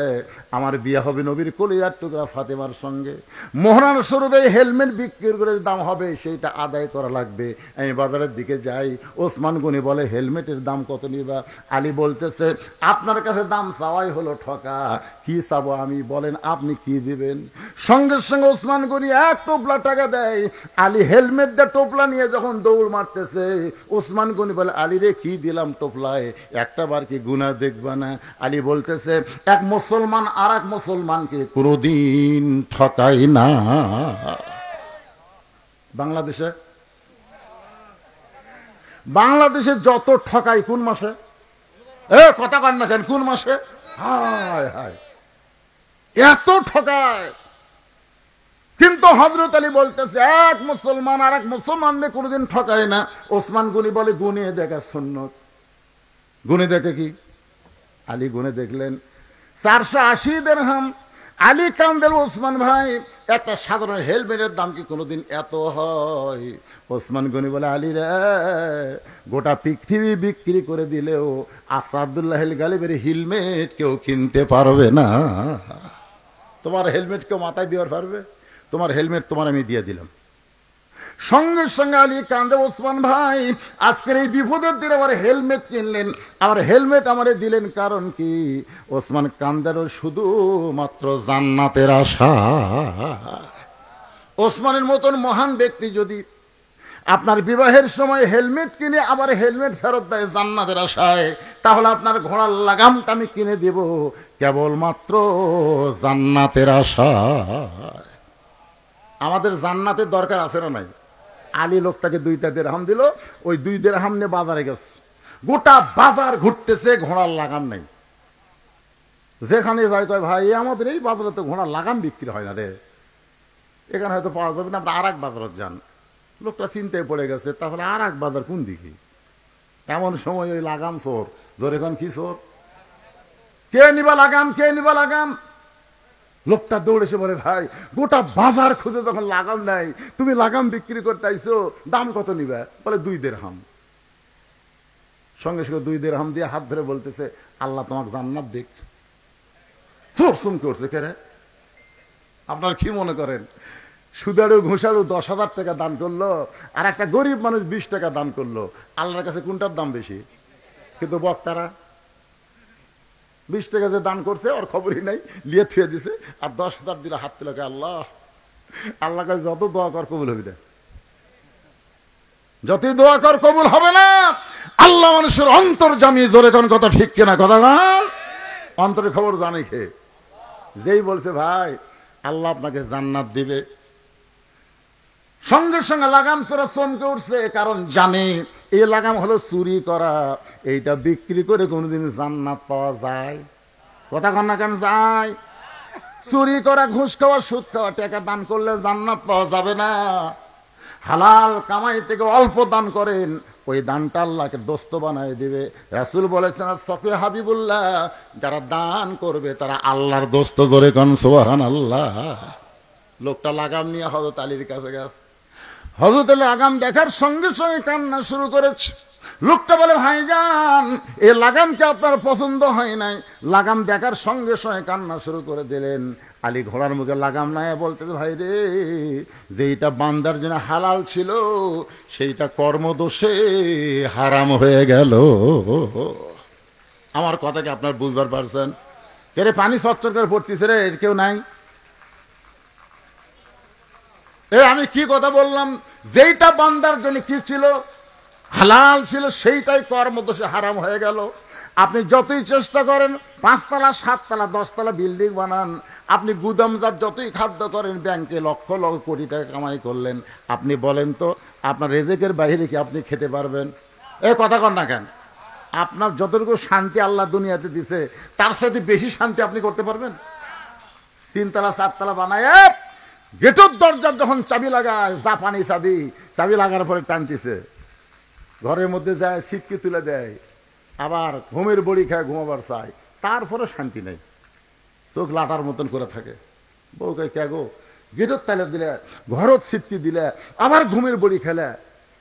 আমার বিয়ে হবে নবীর কলিজার টুকরা ফাতেমার সঙ্গে। মোহরান স্বরূপে হেলমেট বিক্রি করে দাম হবে, সেইটা আদায় করা লাগবে, আমি বাজারের দিকে যাই। ওসমান গনি বলে, হেলমেটের দাম কত নিবা? আলী বলতেছে, আপনার কাছে দাম চাওয়াই হলো ঠকা, কি চাবো আমি, বলেন আপনি কি দিবেন? সঙ্গে সঙ্গে ওসমান গনি 1 টোপলা টাকা দেয়। আলী হেলমেট দিয়ে টোপলা নিয়ে যখন দৌড় মারতেছে, ওসমান গনি বলে, আলী রে, কি দিলাম টোপলায়, একটা বার কি গুনাহ দেখবা না? আলী বলতেছে, এক মুসলমান আর এক মুসলমানকে কোনদিন ঠকায় না। বাংলাদেশে যত ঠকাই কোন মাসে? কথা কন না কেন, কোন মাসে? হায় হায়, এত ঠকায়। কিন্তু হযরত আলী বলতেছে, এক মুসলমান আর এক মুসলমানকে কোনোদিন ঠকায় না। ওসমান গনি বলে, গুনে দেখা সুন্নত। গুনে দেখে কি? আলী গুনে দেখলেন 480 দিরহাম, আলী কান্দেল ওসমান ভাই, একটা সাধারণ হেলমেটের দাম কি কোনোদিন এত হয়? ওসমান গনি বলে, আলী রে, গোটা পৃথিবী বিক্রি করে দিলেও আসাদুল্লাহ গালিবের হেলমেট কেউ কিনতে পারবে না। তোমার হেলমেট কেউ মাথায় দেওয়ার পারবে? তোমার হেলমেট তোমার আমি দিয়ে দিলাম। সঙ্গে সঙ্গে আলী কান্দে, ওসমান ভাই আজকের এই বিপদের দিনে আবার হেলমেট কিনলেন, আবার হেলমেট আমারে দিলেন কারণ কি? ওসমান কান্দের শুধু মাত্র জান্নাতের আশা। ওসমানের মতন মহান ব্যক্তি যদি আপনার বিবাহের সময় হেলমেট কিনে আবার হেলমেট ফেরত দেয় জান্নাতের আশায়, তাহলে আপনার ঘোড়ার লাগামটা আমি কিনে দেব কেবলমাত্র জান্নাতের আশায়। আমাদের জান্নাতের দরকার আছে না নাই? আলী লোকটাকে 2টা দিরহাম দিল, ওই 2 দিরহাম নিয়ে বাজারে গেছে, গোটা বাজার ঘুরতেছে, ঘোড়ার লাগাম নেই। যেখানে যায় কয়, ভাই আমাদের এই বাজারে তো ঘোড়ার লাগাম বিক্রি হয় না রে, এখানে হয়তো পাওয়া যাবে না, আপনার আর এক বাজারে যান। লোকটা চিন্তায় পড়ে গেছে, তাহলে আর এক বাজার কোন দিকে? এমন সময় ওই লাগাম চোর, ধরে এখন কি চোর, কে নিবা লাগাম, কে নিবা লাগাম? লোকটা দৌড়েছে বলে, ভাই গোটা বাজার খুঁজে যখন লাগাম নাই, তুমি লাগাম বিক্রি করতে আইছো, দাম কত নিবে? বলে 2 দিরহাম। সঙ্গে সঙ্গে 2 দিরহাম দিয়ে হাত ধরে বলতেছে, আল্লাহ তোমাকে জান্নাত দিক। চোর চুম করছে কে রে? আপনার কি মনে করেন? সুদারু ঘুষারু 10,000 টাকা দান করলো, আর একটা গরিব মানুষ 20 টাকা দান করলো, আল্লাহর কাছে কোনটার দাম বেশি? কিন্তু বক্তারা 20 টাকা যে দান করছে ওর খবরই নাই, লিয়ে থুয়ে দিছে, আর 10,000 দিলে হাত তুলে, আল্লাহ আল্লাহ কাছে যত দোয়া কর কবুল হবে না, যতই দোয়া কর কবুল হবে না। আল্লাহ মানুষের অন্তর জামিয়ে, জোরে কোন কথা ঠিক কিনা? কথা গান অন্তরের খবর জানে খে। যেই বলছে ভাই আল্লাহ আপনাকে জান্নাত দিবে, সঙ্গে সঙ্গে লাগাম চোরা চমকে উঠছে, কারণ জানে এই লাগাম হলো চুরি করা, এইটা বিক্রি করে কোনোদিন জান্নাত পাওয়া যায়? কথা কন না কেন? যায়। চুরি করা, ঘুষ খাওয়া, সুদ খাওয়া, টাকা দান করলে জান্নাত পাওয়া যাবে না। হালাল কামাই থেকে অল্প দান করেন, ওই দানটা আল্লাহকে দোস্ত বানায় দিবে। রাসূল বলেছেন, সফি হাবিবুল্লাহ, যারা দান করবে তারা আল্লাহর দোস্ত। ধরে কোন সুবহানাল্লাহ। লোকটা লাগাম নিয়ে হযরত আলীর কাছে গেছে, হযরত আলী লাগাম দেখার সঙ্গে সঙ্গে কান্না শুরু করেছে। লোকটা বলে, ভাইজান এই লাগামকে আপনার পছন্দ হয় নাই? লাগাম দেখার সঙ্গে সঙ্গে কান্না শুরু করে দিলেন। আলী ঘোড়ার মুখে লাগাম নাই বলতেছে, ভাই রে, যেইটা বান্দার জন্য হালাল ছিল সেইটা কর্মদোষে হারাম হয়ে গেল। আমার কথা কি আপনার বুঝবার পারছেন? রে পানি চচ্চর করে পড়তেছে রে, কেউ নাই? আমি কি কথা বললাম? যেইটা বান্দার জন্য কি ছিল, হালাল ছিল, সেইটাই কর্মদোষে হারাম হয়ে গেল। আপনি যতই চেষ্টা করেন 5 তলা 7 তলা 10 তলা বিল্ডিং বানান, আপনি গুদামজাত যতই খাদ্য করেন, ব্যাংকে লক্ষ লক্ষ কোটি টাকা কামাই করলেন, আপনি বলেন তো আপনার রেজেকের বাইরে কি আপনি খেতে পারবেন? এই কথা কন না কেন? আপনার যতটুকু শান্তি আল্লাহ দুনিয়াতে দিছে, তার সাথে বেশি শান্তি আপনি করতে পারবেন? 3 তলা 4 তলা বানায়, গেটের দরজার যখন চাবি লাগায়, জাপানি চাবি, চাবি লাগার পরে টানতেছে, ঘরের মধ্যে যায়, ছিটকে তুলে দেয়, আবার ঘুমের বড়ি খায়, ঘুমাবার চায়, তারপরে শান্তি নেই, চোখ লাটার মতন করে থাকে। বউকে, কে গো, গেটের তালে দিলে, ঘরত ছিটকি দিলে, আবার ঘুমের বড়ি খেলে,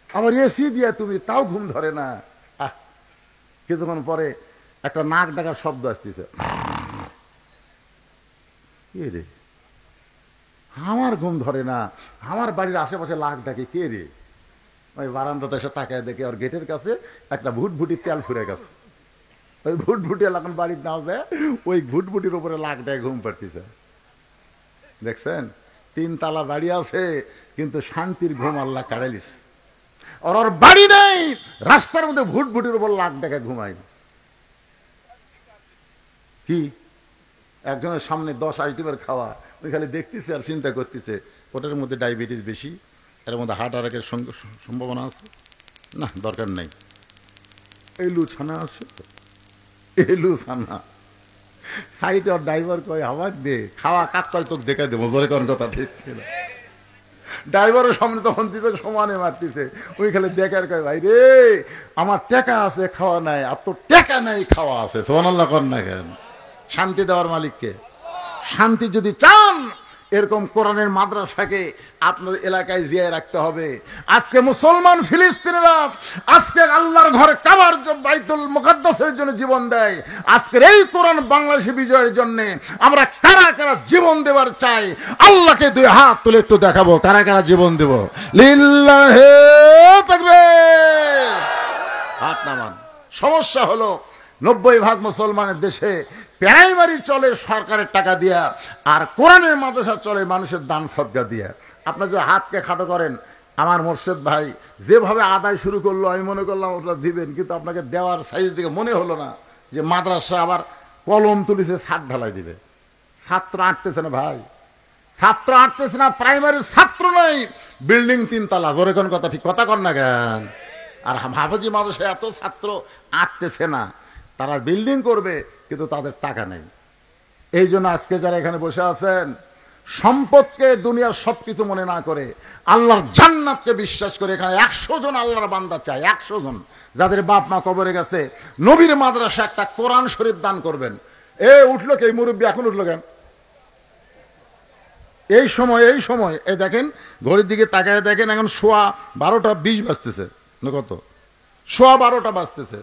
আবার এসি দিয়ে তুমি, তাও ঘুম ধরে না। কিছুক্ষণ পরে একটা নাক ডাকার শব্দ আসতেছে, কে রে? আমার ঘুম ধরে না, আমার বাড়ির আশেপাশে লাখ ডাকে, কে রে? ওই বারান্দাতে এসে তাকায় দেখে ওর গেটের কাছে একটা ভুটভুটির তেল ফুরে গেছে। ওই ভুটভুটি এখন বাড়ির নাও যায়, ওই ভুটভুটির উপরে লাখ ডাকে ঘুম পাড়তেছে। দেখছেন, 3 তলা বাড়ি আছে, কিন্তু শান্তির ঘুম আল্লাহ কাড়ালিস। ওর বাড়ি নেই, রাস্তার মধ্যে ভুটভুটির উপর লাখ ডাকে ঘুমায়। কি একজনের সামনে 10 আইটেমের খাওয়া, ওই খালি দেখতেছে আর চিন্তা করতেছে, ওটার মধ্যে ডায়াবেটিস বেশি, এর মধ্যে হার্ট অ্যাটাকের সম্ভাবনা আছে, না দরকার নেই। এলু ছানা আছে, এলু ছানা সাইডে। ওর ড্রাইভার কয়, আমার দে খাওয়া, কাক কয় তোকে দেখে দেবো। জোরে কোন কথা ঠিক ছিল? ড্রাইভারের সামনে তখন দিতে সমানে মারতেছে, ওই খালি দেখার কয়, ভাই রে আমার টাকা আছে খাওয়া নাই, আর তোর টাকা নাই খাওয়া আছে। সুবহানাল্লাহ কর না কেন? শান্তি দেওয়ার মালিককে, শান্তি যদি চান এরকম কোরআনের মাদ্রাসাকে আপনাদের এলাকায় জিয়ায় রাখতে হবে। আজকে মুসলমান ফিলিস্তিনিরা আজকে আল্লাহর ঘরে কাবার বাইতুল মুকাদ্দাসের জন্য জীবন দেয়। আজকের এই কোরআন বাংলাদেশে বিজয়ের জন্য আমরা কারা কারা জীবন দেওয়ার চাই, আল্লাহকে দুই হাত তুলে একটু দেখাবো কারা কারা জীবন দেব। লিল্লাহে তাকবীর। হাত নামান। সমস্যা হলো 90% মুসলমানের দেশে প্রাইমারি চলে সরকারের টাকা দিয়া, আর কোরআনের মাদ্রাসা চলে মানুষের দান সদকা দিয়া। আপনার যে হাতকে খাটো করেন, আমার মোর্শেদ ভাই যেভাবে আদায় শুরু করলো আমি মনে করলাম ওটা দিবেন, কিন্তু আপনাকে দেওয়ার সাইজ দিকে মনে হলো না যে মাদ্রাসা আবার কলম তুলিছে ছাদ ঢালাই দিবে। ছাত্র আটতেছে না ভাই, ছাত্র আটতেছে না, প্রাইমারির ছাত্র নাই, বিল্ডিং 3 তলা। জোরে কোন কথা, ঠিক কথা কর না কেন? আর হাফেজি মাদ্রাসায় এত ছাত্র আটতেছে না, তারা বিল্ডিং করবে কিন্তু তাদের টাকা নেই। এই জন্য আজকে যারা এখানে বসে আছেন সম্পদকে দুনিয়ার সবকিছু মনে না করে আল্লাহর জান্নাতকে বিশ্বাস করে এখানে 100 জন আল্লাহর বান্দা চাই, 100 জন যাদের বাপ মা কবরে গেছে, নবীর মাদ্রাসা একটা কোরআন শরীফ দান করবেন। উঠলো কে মুরব্বী, এখন উঠলো কেন? এই সময় এই দেখেন ঘড়ির দিকে তাকায় দেখেন, এখন 12:20 বাজতেছে। কত? 12:15 বাজতেছে।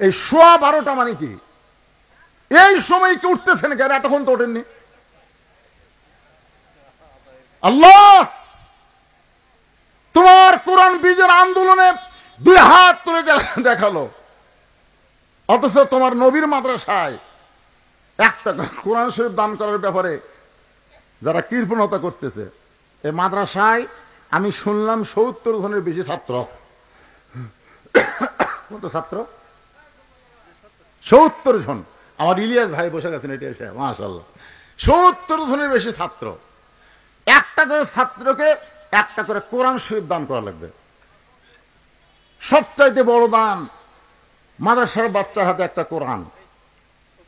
এই 12:15 মানে কি? এই সময় কি উঠতেছেন কেন? এতক্ষণ তো ওঠেননি। আল্লাহ তোমার কোরআন বিজয়ের আন্দোলনে 2 হাত তুলে দেখালো, অথচ তোমার নবীর মাদ্রাসায় একটা কোরআন শরীফ দান করার ব্যাপারে যারা কৃপণতা করতেছে। এই মাদ্রাসায় আমি শুনলাম 70 জনের বেশি ছাত্র আছে। কত ছাত্র? 70 জন। আমার ইলিয়াস ভাই বসে গেছেন এটা এসে, মাশাআল্লাহ 70 জনের বেশি ছাত্র। একটা করে ছাত্রকে একটা করে কোরআন শরীফ দান করা লাগবে। সবচাইতে বড় দান মাদ্রাসার বাচ্চার হাতে একটা কোরআন।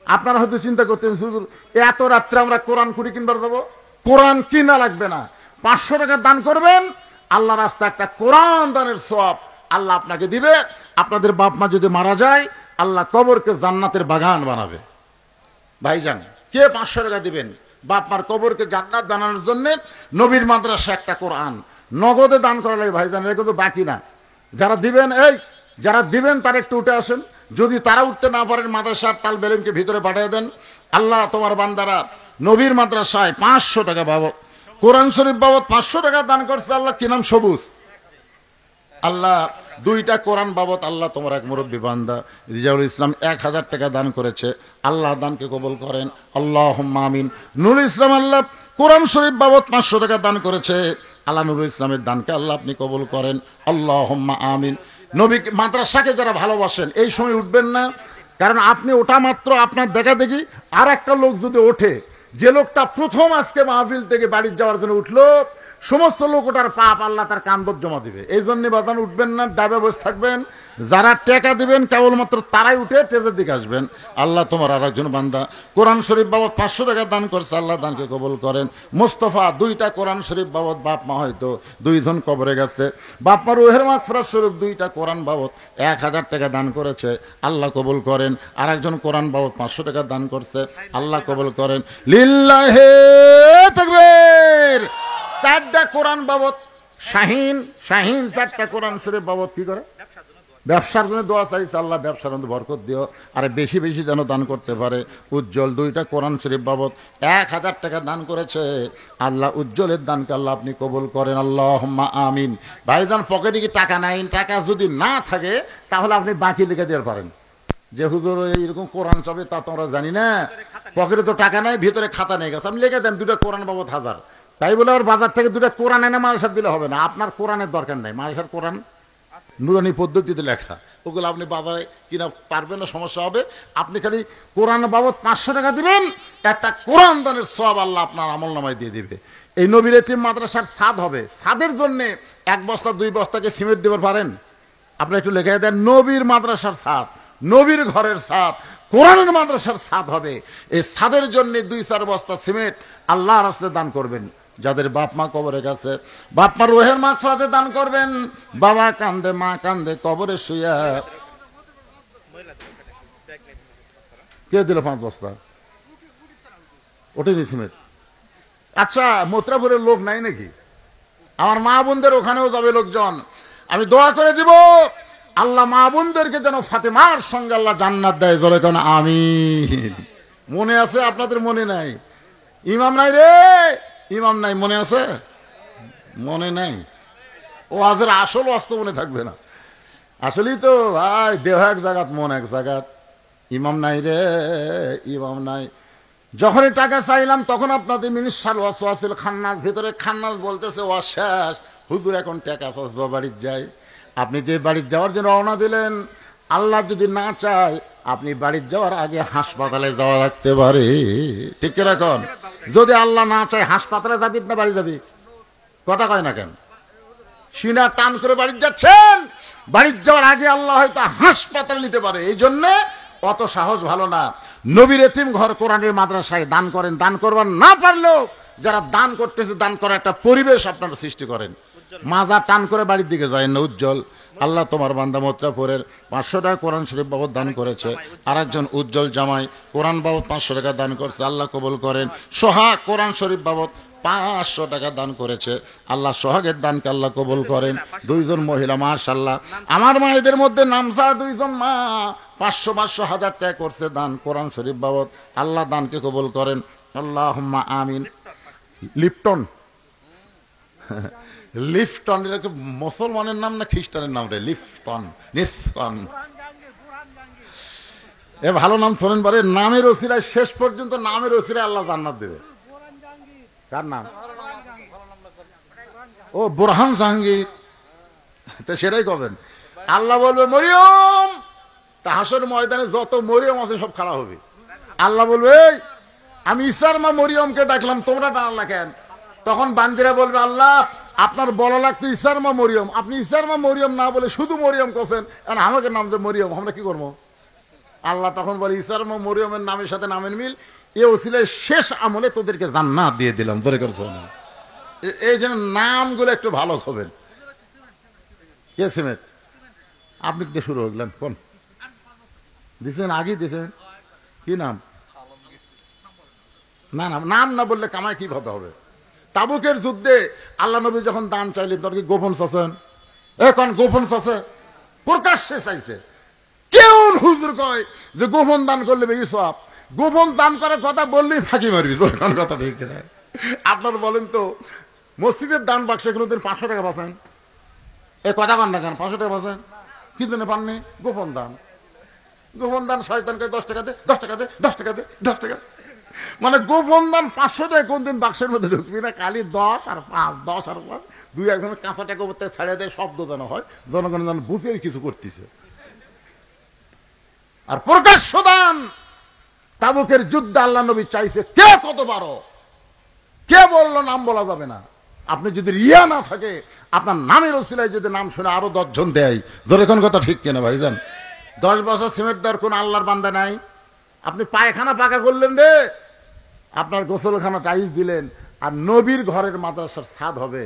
আপনারা হয়তো চিন্তা করতেন হুজুর এত রাত্রে আমরা কোরআন কুড়ি কিনবার দেবো। কোরআন কিনা লাগবে না, 500 টাকা দান করবেন, আল্লাহ রাস্তায় একটা কোরআন দানের সওয়াব আল্লাহ আপনাকে দিবে। আপনাদের বাপ মা যদি মারা যায় আল্লাহ কবরকে জান্নাতের বাগান বানাবে। ভাইজান কে 500 টাকা দিবেন বাপ মার কবরকে জান্নাত বানানোর জন্য? নবীর মাদ্রাসা একটা কোরআন নগদে দান করা লাগে ভাইজান, এটা কিন্তু বাকি না। যারা দিবেন যারা দিবেন তারা একটু উঠে আসেন। যদি তারা উঠতে না পারেন মাদ্রাসার তাল বেলেমকে ভিতরে পাঠিয়ে দেন। আল্লাহ তোমার বান্দারা নবীর মাদ্রাসায় 500 টাকা বাবদ কোরআন শরীফ বাবদ 500 টাকা দান করছে। আল্লাহ কি নাম? সবুজ। আল্লাহ 2টা কোরআন বাবদ আল্লাহ তোমার এক মুরব্বী বান্দা রিজাউল ইসলাম 1000 টাকা দান করেছে। আল্লাহ দানকে কবুল করেন, আল্লাহুম্মা আমিন। নুরুল ইসলাম আল্লাহ কোরআন শরীফ বাবদ 500 টাকা দান করেছে। আল্লাহ নুরুল ইসলামের দানকে আল্লাহ আপনি কবুল করেন, আল্লাহুম্মা আমিন। নবী মাদ্রাসাকে যারা ভালোবাসেন এই সময় উঠবেন না, কারণ আপনি ওঠা মাত্র আপনার দেখা দেখি আর একটা লোক যদি ওঠে, যে লোকটা প্রথম আজকে মাহফিল থেকে বাড়ি যাওয়ার জন্য উঠলো, সমস্ত লোক ওটার পাপ আল্লাহ তার কান্দর জমা দিবে। এই জন্য বাদান উঠবেন না, ডাবে বসে থাকবেন। যারা টাকা দিবেন কেবলমাত্র তারাই উঠে স্টেজের দিকে আসবেন। আল্লাহ তোমার আর একজন বান্দা কোরআন শরীফ বাবদ 500 টাকা দান করছে, আল্লাহ দানকে কবুল করেন। মোস্তফা 2টা কোরআন শরীফ বাবদ, বাপ মা হয়তো 2 জন কবরে গেছে, বাপ মা রুহের মাগফিরাত স্বরূপ 2টা কোরআন বাবদ 1000 টাকা দান করেছে, আল্লাহ কবুল করেন। আর একজন কোরআন বাবদ 500 টাকা দান করছে, আল্লাহ কবুল করেন। লিল্লাহি তাকবীর। 4টা কোরআন বাবদ শাহিন 4টা কোরআন শরীফ বাবদ কি করে? ব্যবসার জন্য দোয়া চাইছে, আল্লাহ ব্যবসার মধ্যে বরকত দিও, আর বেশি বেশি যেন দান করতে পারে। উজ্জ্বল 2টা কোরআন শরীফ বাবদ 1000 টাকা দান করেছে, আল্লাহ উজ্জ্বলের দানকে আল্লাহ আপনি কবুল করেন, আল্লাহুম্মা আমিন। ভাইজান পকেটে কি টাকা নাই? টাকা যদি না থাকে তাহলে আপনি বাকি লিখে দিতে পারেন যে হুজুর এইরকম কোরআন চাবে, তা তোমরা জানি না, পকেটে তো টাকা নাই, ভিতরে খাতা নেই গেছে, আপনি লিখে দেন 2টা কোরআন বাবদ 1000। তাই বলে আর বাজার থেকে 2টা কোরআন এনে মাদ্রাসার দিলে হবে না। আপনার কোরআনের দরকার নাই, মাদ্রাসার কোরআন নুরানি পদ্ধতিতে লেখা, ওগুলো আপনি বাজারে কিনা পারবেন না, সমস্যা হবে। আপনি খালি কোরআন বাবদ 500 টাকা দিবেন, একটা কোরআন দানের সওয়াব আল্লাহ আপনার আমলনামায় দিয়ে দিবে। এই নবীর এতিম মাদ্রাসার ছাদ হবে, ছাদের জন্য 1 বস্তা 2 বস্তাকে সিমেন্ট দিতে পারেন? আপনি একটু লিখে দেন নবীর মাদ্রাসার ছাদ, নবীর ঘরের ছাদ, কোরআনের মাদ্রাসার ছাদ হবে। এই ছাদের জন্য 2-4 বস্তা সিমেন্ট আল্লাহর রাস্তায় দান করবেন। যাদের বাপ মা কবরে গেছে, বাপ মা রুহের মাগফিরাতে দান করবেন। বাবা কান্দে, মা কান্দে কবরে শুয়া। কে দিল 5 বস্তা? ওঠেনি সিমেন্ট। আচ্ছা, মথুরাপুরের লোক নাই নাকি? আমার মা বোনদের ওখানেও যাবে লোকজন। আমি দোয়া করে দিব আল্লাহ মা বোনদেরকে যেন ফাতেমার সঙ্গে আল্লাহ জান্নাত দেয়। জোরে কোন আমিন। মনে আছে আপনাদের? মনে নাই? ইমাম নাই রে, ইমাম নাই। মনে আছে? মনে নাই। ও আজের আসল অস্ত মনে থাকবে না। আসলেই তো ভাই, দেহ এক জায়গাত মন এক জায়গাত। ইমাম নাই রে, ইমাম নাই। যখনই টাকা চাইলাম তখন আপনাদের মিনিস্টার ওয়াসওয়াসিল খান্নাস, ভিতরে খান্নাস বলতেছে ওয়া শেষ, হুজুর এখন টাকা চাষ বাড়ির যাই। আপনি যে বাড়ির যাওয়ার জন্য রওনা দিলেন, আল্লাহ যদি না চায় আপনি বাড়ির যাওয়ার আগে হাসপাতালে যাওয়া লাগতে পারে। ঠিক কিরকম? যদি আল্লাহ না চায় হাসপাতালে যাবি না বাড়ি যাবি? কথা কয় না কেন? সিনা টান করে বাড়ি যাচ্ছেন, বাড়ির যাওয়ার আগে আল্লাহ হয়তো হাসপাতাল নিতে পারে। এই জন্য অত সাহস ভালো না। নবীর এতিম ঘর কোরআনের মাদ্রাসায় দান করেন। দান করবার না পারলেও যারা দান করতেছে, দান করার একটা পরিবেশ আপনারা সৃষ্টি করেন। মাজা টান করে বাড়ির দিকে যায় না। উজ্জ্বল, আল্লাহ তোমার বান্দা মথুরাপুরের 500 টাকা কোরআন শরীফ বাবদ দান করেছে। আর একজন উজ্জ্বল জামাই কোরআন বাবদ 500 টাকা দান করছে, আল্লাহ কবুল করেন। সোহাগ কোরআন শরীফ বাবদ 500 টাকা দান করেছে, আল্লাহ সোহাগের দানকে আল্লাহ কবুল করেন। 2 জন মহিলা মাশাআল্লাহ, আমার মায়েদের মধ্যে নামসা 2 জন মা 500 1000 টাকা করছে দান কোরআন শরীফ বাবদ, আল্লাহ দানকে কবুল করেন। আল্লাহুম্মা আমিন। লিপটন, লিফটন, এটা কি মুসলমানের নাম না খ্রিস্টানের নাম রে? লিফটন, নিস্তন। এ ভালো নাম তোলেন বারে। নামের ওসিলায় শেষ পর্যন্ত নামের ওসিলায় আল্লাহ জান্নাত দেবে। কার নাম? ও বুরহান জাহাঙ্গীর। তো সেটাই করবেন। আল্লাহ বলবে মরিয়ম, তা হাসর ময়দানে যত মরিয়ম আছে সব খাড়া হবে। আল্লাহ বলবে আমি ঈসার মা মরিয়মকে ডাকলাম, তোমরা ডাকলা কেন? তখন বান্দিরা বলবে আল্লাহ আপনার বলা লাগতো ঈসার মা মরিয়ম, আপনি ঈসার মা মরিয়ম না বলে শুধু মরিয়ম করছেন, আর আমাকে নাম যে মরিয়ম, আমরা কি করবো? আল্লাহ তখন বলে ঈসার মা মরিয়মের নামের সাথে নামের মিল, এ ওসিলায় শেষ আমলে তোদেরকে জান্নাত দিয়ে দিলাম। ধরে করছো না? এই জন্য নামগুলো একটু ভালো হবেন। কে সিমেন্ট? আপনি দিয়ে শুরু হলেন কোন দিছেন? আগেই দিছেন। কি নাম? না না, নাম না বললে কামাই কিভাবে হবে? তাবুকের যুদ্ধে আল্লাহ নবী যখন দান চাইলেন তখন কি গোপন চাচ্ছেন? এখন গোপন চাচ্ছে, প্রকাশ্যে চাইছে। কেউ হুজুর কয় যে গোপন দান করলে বেশি সওয়াব। গোপন দান করার কথা বললেই ফাঁকি মারবি। কোন কথা ঠিক না? আপনার বলেন তো, মসজিদের দান বাক্সে কোনোদিন 500 টাকা বাঁচেন? এ কথা কন না কেন? 500 টাকা বাঁচেন কি জন্য পাননি? গোপন দান। গোপন দান শয়তানকে 10 টাকা দে, 10 টাকা দে, 10 টাকা দে, 10 টাকা। মানে গোপন দান 500 টাকা কোনদিন বাক্সের মধ্যে ঢুকবি না। খালি 10 আর 5, 10 আর 5, 2 একজনের কাঁচা টাকা করতে ছাড়িয়ে দেয়, শব্দ যেন হয়, জনগণ যেন বুঝে কিছু করতেছে। আর প্রকাশ্য দান তাবুকের যুদ্ধে আল্লাহ নবী চাইছে। কে কত বারো, কে বললো নাম বলা যাবে না? আপনি যদি রিয়া না থাকে, আপনার নামের ওসিলায় যদি নাম শুনে আরো 10 জন দেয়, ধরে কোন কথা ঠিক কিনা ভাইজান? 10 বছর সিমেন্ট দেওয়ার কোন আল্লাহর বান্দা নাই। আপনি পায়খানা পাকা করলেন রে, আপনার গোসলখানা টাইলস দিলেন, আর নবীর ঘরের মাদ্রাসার ছাদ হবে,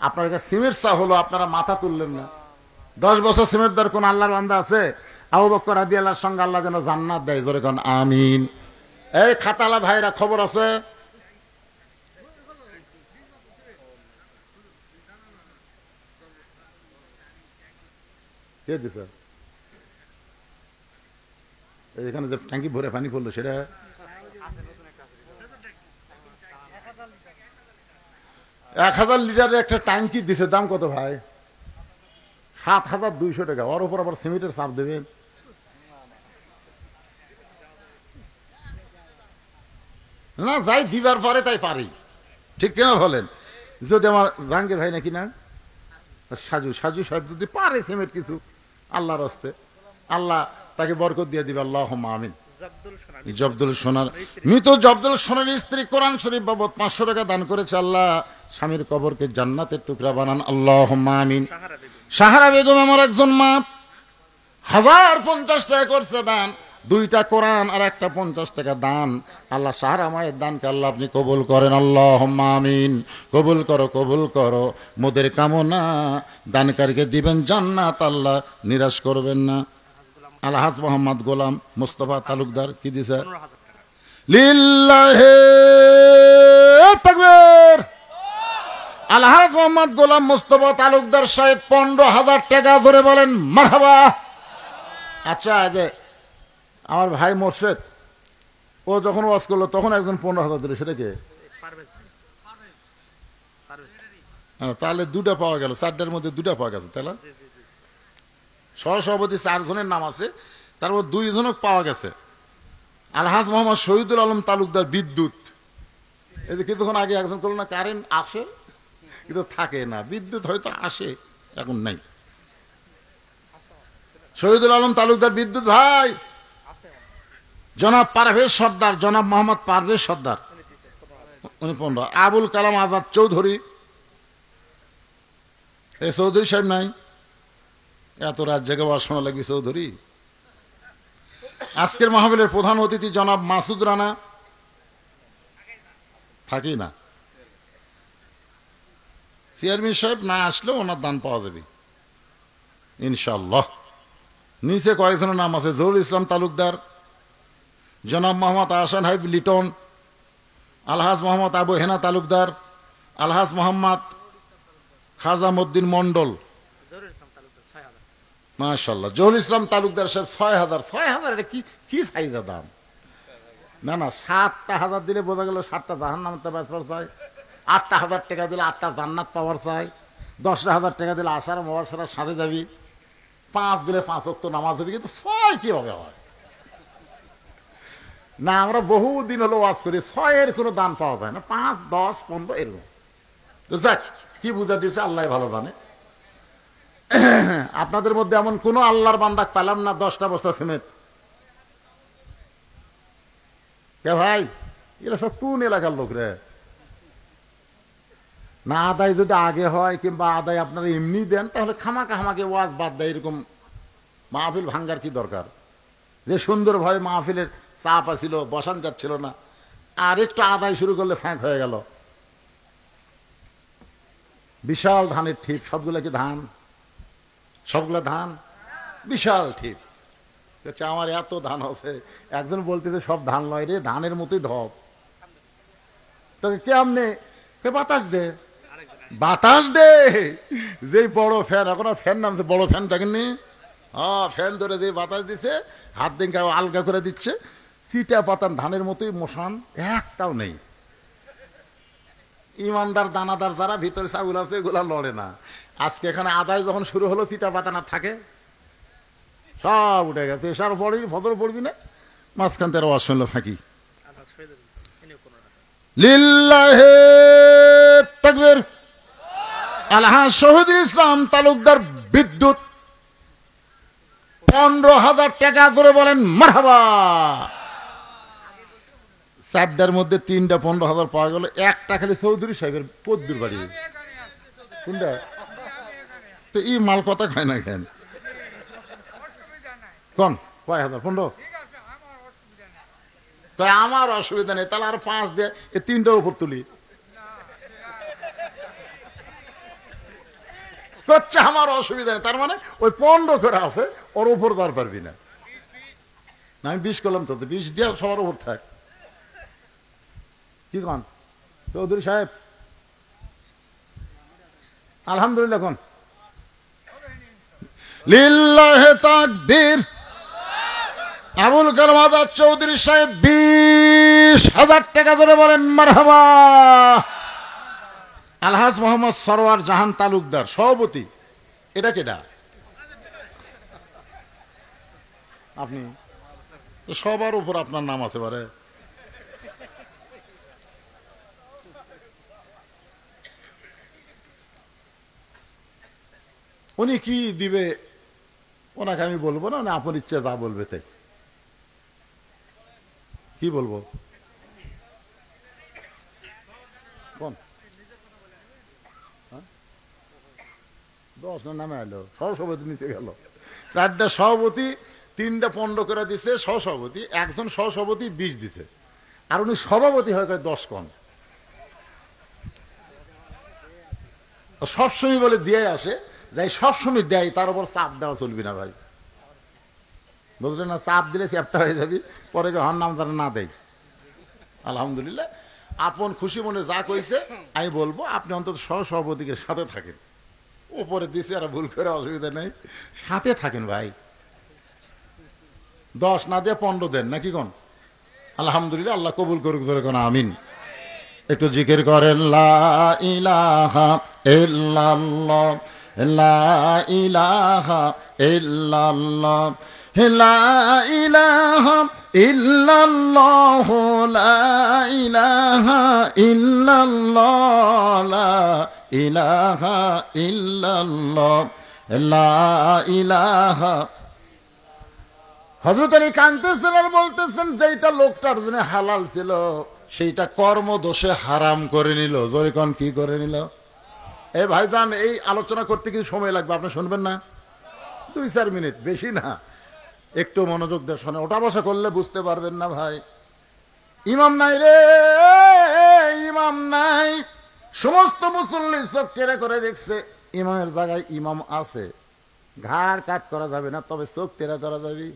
আপনার কাছে সিমেন্ট চা হলো, আপনারা মাথা তুললেন না। 10 বছর সিমেন্ট দেওয়ার কোন আল্লাহর বান্দা আছে? আবু বকর রাদিয়াল্লাহু সঙ্গে আল্লাহ যেন জান্নাত দেয়। ধরে কোন আমিন। এই খাতালা ভাইরা খবর আছে? কে দিছে? এখানে যে ট্যাঙ্কি ভরে পানি পড়লো সেটা 1000 লিটারের একটা ট্যাঙ্কি দিছে। দাম কত ভাই? 7200 টাকা। ওর উপর আবার সিমেন্টের চাপ দেবেন। না, যাই দিবার পরে তাই পারি। ঠিক কেন বলেন? যদি আমার জাহাঙ্গীর ভাই নাকি না সাজু সাহেব যদি পারে সিমেন্ট কিছু আল্লাহর হস্তে, আল্লাহ তাকে বরকত দিয়ে দিবে। আল্লাহুম্মা আমিন। জব্দুল সোনার মৃত জব্দুল সোনার স্ত্রী কোরআন শরীফ বাবদ 500 টাকা দান করেছে। আল্লাহ স্বামীর কবরকে জান্নাতের টুকরা বানান। আল্লাহুম্মা আমিন। সাহারা বেগম আমার একজন মা 1050 টাকা করছে দান। 2টা কোরআন আর একটা 50 টাকা দান। আল্লাহ সাহারা মায়ের দানকে আল্লাহ আপনি কবুল করেন। আল্লাহুম্মা আমিন। কবুল করো, কবুল করো। মোদের কামনা দানকারীকে দিবেন জান্নাত, আল্লাহ নিরাশ করবেন না। আলহাজ মোহাম্মদ গোলাম মোস্তফা তালুকদার কি দিছে? লিল্লাহে তাকবীর। আলহাজ মোহাম্মদ গোলাম মোস্তফা তালুকদার সাহেব 15,000 টাকা ধরে বলেন মারহাবা। আচ্ছা, আমার ভাই মোর্শেদ, ও যখন ওয়াজ করলো তখন একজন 15,000 দিল, সেটা কে? তাহলে দুটা পাওয়া গেল, 4টার মধ্যে 2টা পাওয়া গেছে। তাহলে সহসভাপতি 4 জনের নাম আছে, তারপর 2 জনও পাওয়া গেছে। আলহাজ মোহাম্মদ শহীদুল আলম তালুকদার বিদ্যুৎ, এই যে কিছুক্ষণ আগে একজন করলো না, কারেন্ট আসে কিন্তু থাকে না, বিদ্যুৎ হয়তো আসে, এখন নাই। শহীদুল আলম তালুকদার বিদ্যুৎ ভাই। জনাব পারভেজ সর্দার, জনাব মোহাম্মদ পারভেজ সর্দার, উনি 15। আবুল কালাম আজাদ চৌধুরী, এই চৌধুরী সাহেব নাই, এত রাত জেগে শোনা লাগবে চৌধুরী। আজকের মাহফিলের প্রধান অতিথি জনাব মাসুদ রানা, থাকি না। চেয়ারম্যান সাহেব না আসলেও ওনার দান পাওয়া যাবে ইনশাল্লাহ। নিচে কয়েকজনের নাম আছে, জহুরুল ইসলাম তালুকদার, জনাব মোহাম্মদ আহসান হাবিব লিটন, আলহাজ মোহাম্মদ আবু হেনা তালুকদার, আলহাজ মোহাম্মদ খাজামুদ্দিন মন্ডল, মাশাল্লাহ। জহুরুল ইসলাম তালুকদার সাহেব 6,000। 6,000 এটা কি সাইজা দাম? না না, 7,000 দিলে বোঝা গেল 7টা জাহান্নামতে বাঁচবার চাই, 8,000 টাকা দিলে 8টা জান্নাত পাওয়ার চাই, 10,000 টাকা দিলে আশার মহার সারা সাথে যাবি, 5 দিলে 5 ওয়াক্ত নামাজ হবে, কিন্তু 6 কিভাবে হয়? না, আমরা বহুদিন হলো ওয়াজ করি, 6-এর কোনো দান পাওয়া যায় না, 5, 10, 15 এরকম। তো যাক, কি বুঝা দিয়েছে আল্লাহ ভালো জানে। আপনাদের মধ্যে এমন কোনো আল্লাহর বান্দা পেলাম না 10টা বস্তা সিমেন্ট। কে ভাই, এরা সব কোন এলাকার লোক রে? না আদায় যদি আগে হয়, কিংবা আদায় আপনারা এমনি দেন, তাহলে খামাকে ওয়াজ বাদ দেয়, এরকম মাহফিল ভাঙ্গার কি দরকার? যে সুন্দরভাবে মাহফিলের চাপ ছিল, বসান যাচ্ছিল না, আর একটু আদায় শুরু করলে ফাঁক হয়ে গেল। বিশাল ধানের ঠিক, সবগুলা কি ধান? সবগুলা ধান, বিশাল ঠিক। আমার এত ধান আছে, একজন বলতেছে সব ধান লয় রে, ধানের মতোই ঢপ। তোকে কেমনে? বাতাস দে, বাতাস দে। যেই বড় ফ্যান, এখন আর ফ্যান নামছে, বড় ফ্যান দেখেননি? হ্যাঁ, ফ্যান ধরে যে বাতাস দিছে, হাত দিন আলগা করে দিচ্ছে, চিটা পাতান ধানের মতোই মশান, একটাও নেই। ইমানদার দানাদার যারা ভিতরে ছাগল আছে, এগুলা লড়ে না। আজকে এখানে আদায় যখন শুরু হলো, চিটা পাতান আর থাকে? সব উঠে গেছে। এসার পড়বি, ফজর পড়বি না, মাঝখান থেকে আওয়াজ শুনলো ফাঁকি। লিল্লাহে তাকবীর। আলহাজ শহীদুল ইসলাম তালুকদার বিদ্যুৎ 15,000 টাকা করে বলেন মারহাবা। 4টার মধ্যে 3টা 15,000 পাওয়া গেল। একটা খালি চৌধুরী সাহেবের পদ্দুর বাড়ি। কোনটা? তো এই মাল কথা খায় না কেন? কোন কয় হাজার? 15? তাই আমার অসুবিধা নেই, তাহলে আর 5 দিয়ে এই 3টার উপর তুলি। হচ্ছে আমার অসুবিধা নেই, তার মানে ওই 15 করে আছে, ওর উপর দেওয়ার পারবি না। আমি 20 করলাম, তো 20 দিয়ে সবার উপর থাক। কি কন চৌধুরী সাহেব? আলহামদুলিল্লাহ। কোন লিল্লাহে তাকবীর। আবুল কালাম আজাদ চৌধুরী সাহেব 20,000 টাকা ধরে বলেন মারহাবা। আলহাজ মোহাম্মদ সরওয়ার জাহান তালুকদার সভাপতি, এটা কেডা? আপনি তো সবার উপর আপনার নাম আছে বারে। উনি কি দিবে ওনাকে আমি বলবো না, আপনার ইচ্ছা যা বলবে তাই। কি বলবো? কোন 10 নামে এলো, সহসভাপতি নিচে গেল। 4টা সভাপতি 3টা 15 করে দিছে, সহসভাপতি একজন সহসভাপতি 20 দিছে, আর উনি সভাপতি হয়ে গেল 10 কম। সবসময় বলে দিয়ে আসে, যাই সবসময় দেয়, তার উপর চাপ দেওয়া চলবি না ভাই, বুঝলেন না? চাপ দিলে চ্যাপটা হয়ে যাবি, পরে হর নাম যারা না দেয়। আলহামদুলিল্লাহ, আপন খুশি মনে যা কইছে আমি বলবো, আপনি অন্তত সহসভাপতিকে সাথে থাকেন। ওপরে দিছে আর ভুল করে অসুবিধা নেই, সাথে থাকেন ভাই। 10 না দিয়ে 15 দেন নাকি কোন? আলহামদুলিল্লাহ, আল্লাহ কবুল করুক, ধরে কোন আমিন। একটু জিকির করেন, লা ইলাহা ইল্লাল্লাহ, লা ইলাহা ইল্লাল্লাহ, লা ইলাহা ইল্লাল্লাহ, লা ইলাহা ইল্লাল্লাহ, লা ইলাহা ইল্লাল্লাহ, লা ইলাহা। হযরত আলী কাঁদতেছেন আর বলতেছেন, যেটা লোকটার জন্য হালাল ছিল সেইটা কর্মদোষে হারাম করে নিল। জোরে কোন কি করে নিল? এই ভাইজান, এই আলোচনা করতে কিছু সময় লাগবে, আপনি শুনবেন না? 2-4 মিনিট, বেশি না। একটু মনোযোগ দিয়ে শোনে, ওটা বসা করলে বুঝতে পারবেন না ভাই। ইমাম নাই রে, ইমাম নাই। সমস্ত মুসল্লি চোখ টেরা করে দেখছে, ইমামের জায়গায় ইমাম আছে। ঘাড় কাট করা যাবে না, তবে চোখ টেরা করা যাবে।